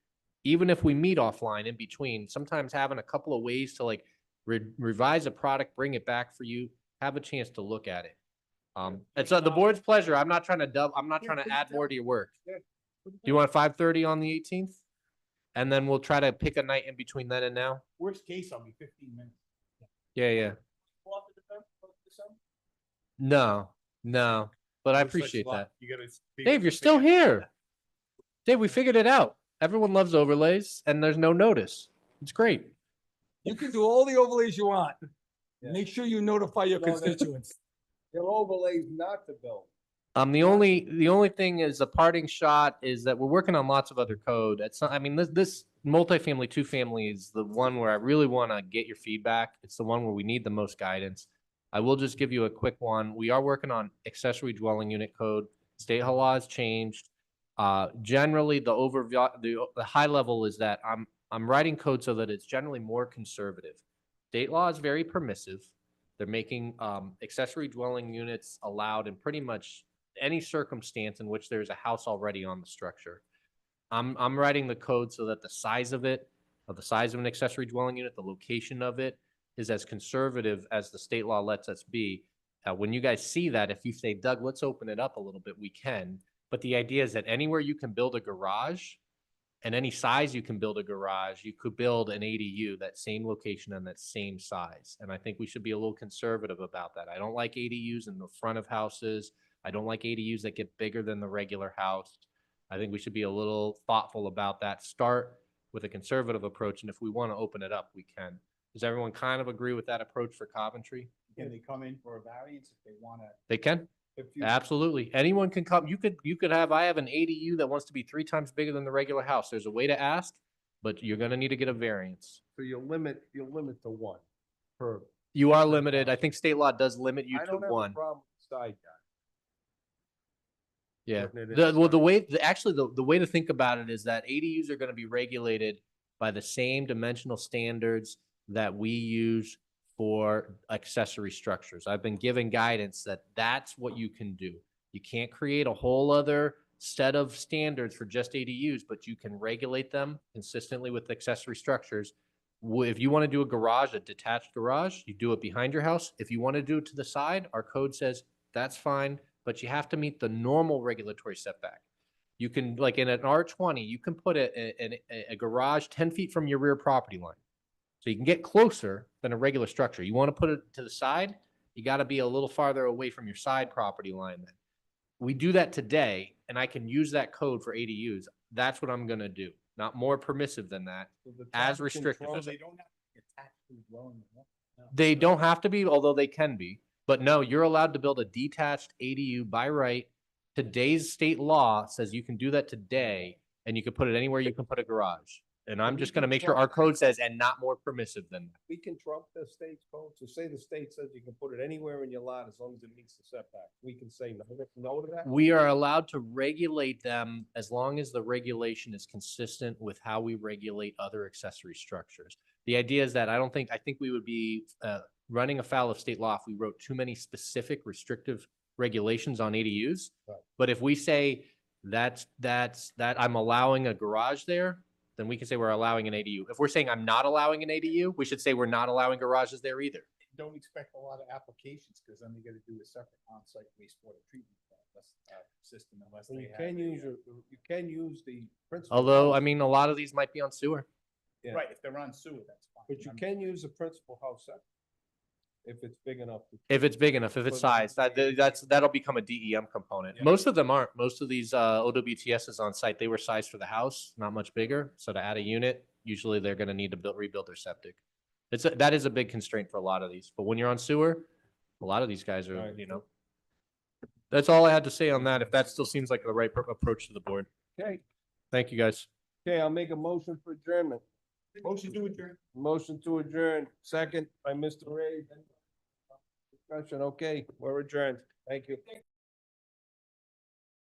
even if we meet offline in between? Sometimes having a couple of ways to revise a product, bring it back for you, have a chance to look at it. It's the board's pleasure. I'm not trying to add more to your work. Yeah. Do you want 5:30 on the 18th? And then we'll try to pick a night in between then and now. Worst case, I'll be 15 minutes. Yeah. Fourth of December? No, but I Looks like appreciate a lot. that. You gotta. Dave, you're still here. Dave, we figured it out. Everyone loves overlays and there's no notice. It's great. You can do all the overlays you want. Yeah. Make sure you notify your No, that's- constituents. There are overlays not to build. The only thing is a parting shot is that we're working on lots of other code. This multifamily, 2-family is the one where I really want to get your feedback. It's the one where we need the most guidance. I will just give you a quick one. We are working on accessory dwelling unit code. State law has changed. Generally, the high level is that I'm writing code so that it's generally more conservative. State law is very permissive. They're making accessory dwelling units allowed in pretty much any circumstance in which there's a house already on the structure. I'm writing the code so that the size of it, of the size of an accessory dwelling unit, the location of it is as conservative as the state law lets us be. When you guys see that, if you say, Doug, let's open it up a little bit, we can. But the idea is that anywhere you can build a garage and any size you can build a garage, you could build an ADU, that same location and that same size. And I think we should be a little conservative about that. I don't like ADUs in the front of houses. I don't like ADUs that get bigger than the regular house. I think we should be a little thoughtful about that. Start with a conservative approach, and if we want to open it up, we can. Does everyone kind of agree with that approach for Coventry? Can they come in for a variance if they want to? They can? Absolutely. Anyone can come. You could have, I have an ADU that wants to be 3 times bigger than the regular house. There's a way to ask, but you're gonna need to get a variance. So you'll limit to one per. You are limited. I think state law does limit you I to don't have a one. problem with side yard. Yeah. Putting it The, in well, the way, actually, the way to think about it is that ADUs are gonna be regulated by the same dimensional standards that we use for accessory structures. I've been given guidance that that's what you can do. You can't create a whole other set of standards for just ADUs, but you can regulate them consistently with accessory structures. If you want to do a garage, a detached garage, you do it behind your house. If you want to do it to the side, our code says that's fine, but you have to meet the normal regulatory setback. You can, like in an R20, you can put a garage 10 feet from your rear property line. So you can get closer than a regular structure. You want to put it to the side, you got to be a little farther away from your side property line then. We do that today, and I can use that code for ADUs. That's what I'm going to do. Not more permissive than that, as restrictive. They don't have to be attached to the dwelling. They don't have to be, although they can be. But no, you're allowed to build a detached ADU by right. Today's state law says you can do that today, and you can put it anywhere you can put a garage. And I'm just going to make sure our code says, and not more permissive than that. We can trump the state's code. So say the state says you can put it anywhere in your lot as long as it meets the setback. We can say no to that. We are allowed to regulate them as long as the regulation is consistent with how we regulate other accessory structures. The idea is that I think we would be running afoul of state law if we wrote too many specific restrictive regulations on ADUs. Right. But if we say that I'm allowing a garage there, then we can say we're allowing an ADU. If we're saying I'm not allowing an ADU, we should say we're not allowing garages there either. Don't expect a lot of applications because then they got to do a separate on-site wastewater treatment system unless And they you have. can use the principal. Although, I house- mean, a lot of these might be on sewer. Yeah. Right, if they're on sewer, that's fine. But you can use the principal house septic if it's big enough. If it's big enough, if it's But- sized, that'll become a DEM component. Yeah. Most of them aren't. Most of these OWTSs on site, they were sized for the house, not much bigger. So to add a unit, usually they're going to need to rebuild their septic. That is a big constraint for a lot of these. But when you're on sewer, a lot of these guys are, Right. That's all I had to say on that. If that still seems like the right approach to the board. Okay, Thank you, guys. okay, I'll make a motion for adjournment. Motion to adjourn. Motion to adjourn, second by Mr. Ray. Discussion, okay, we're adjourned. Thank you.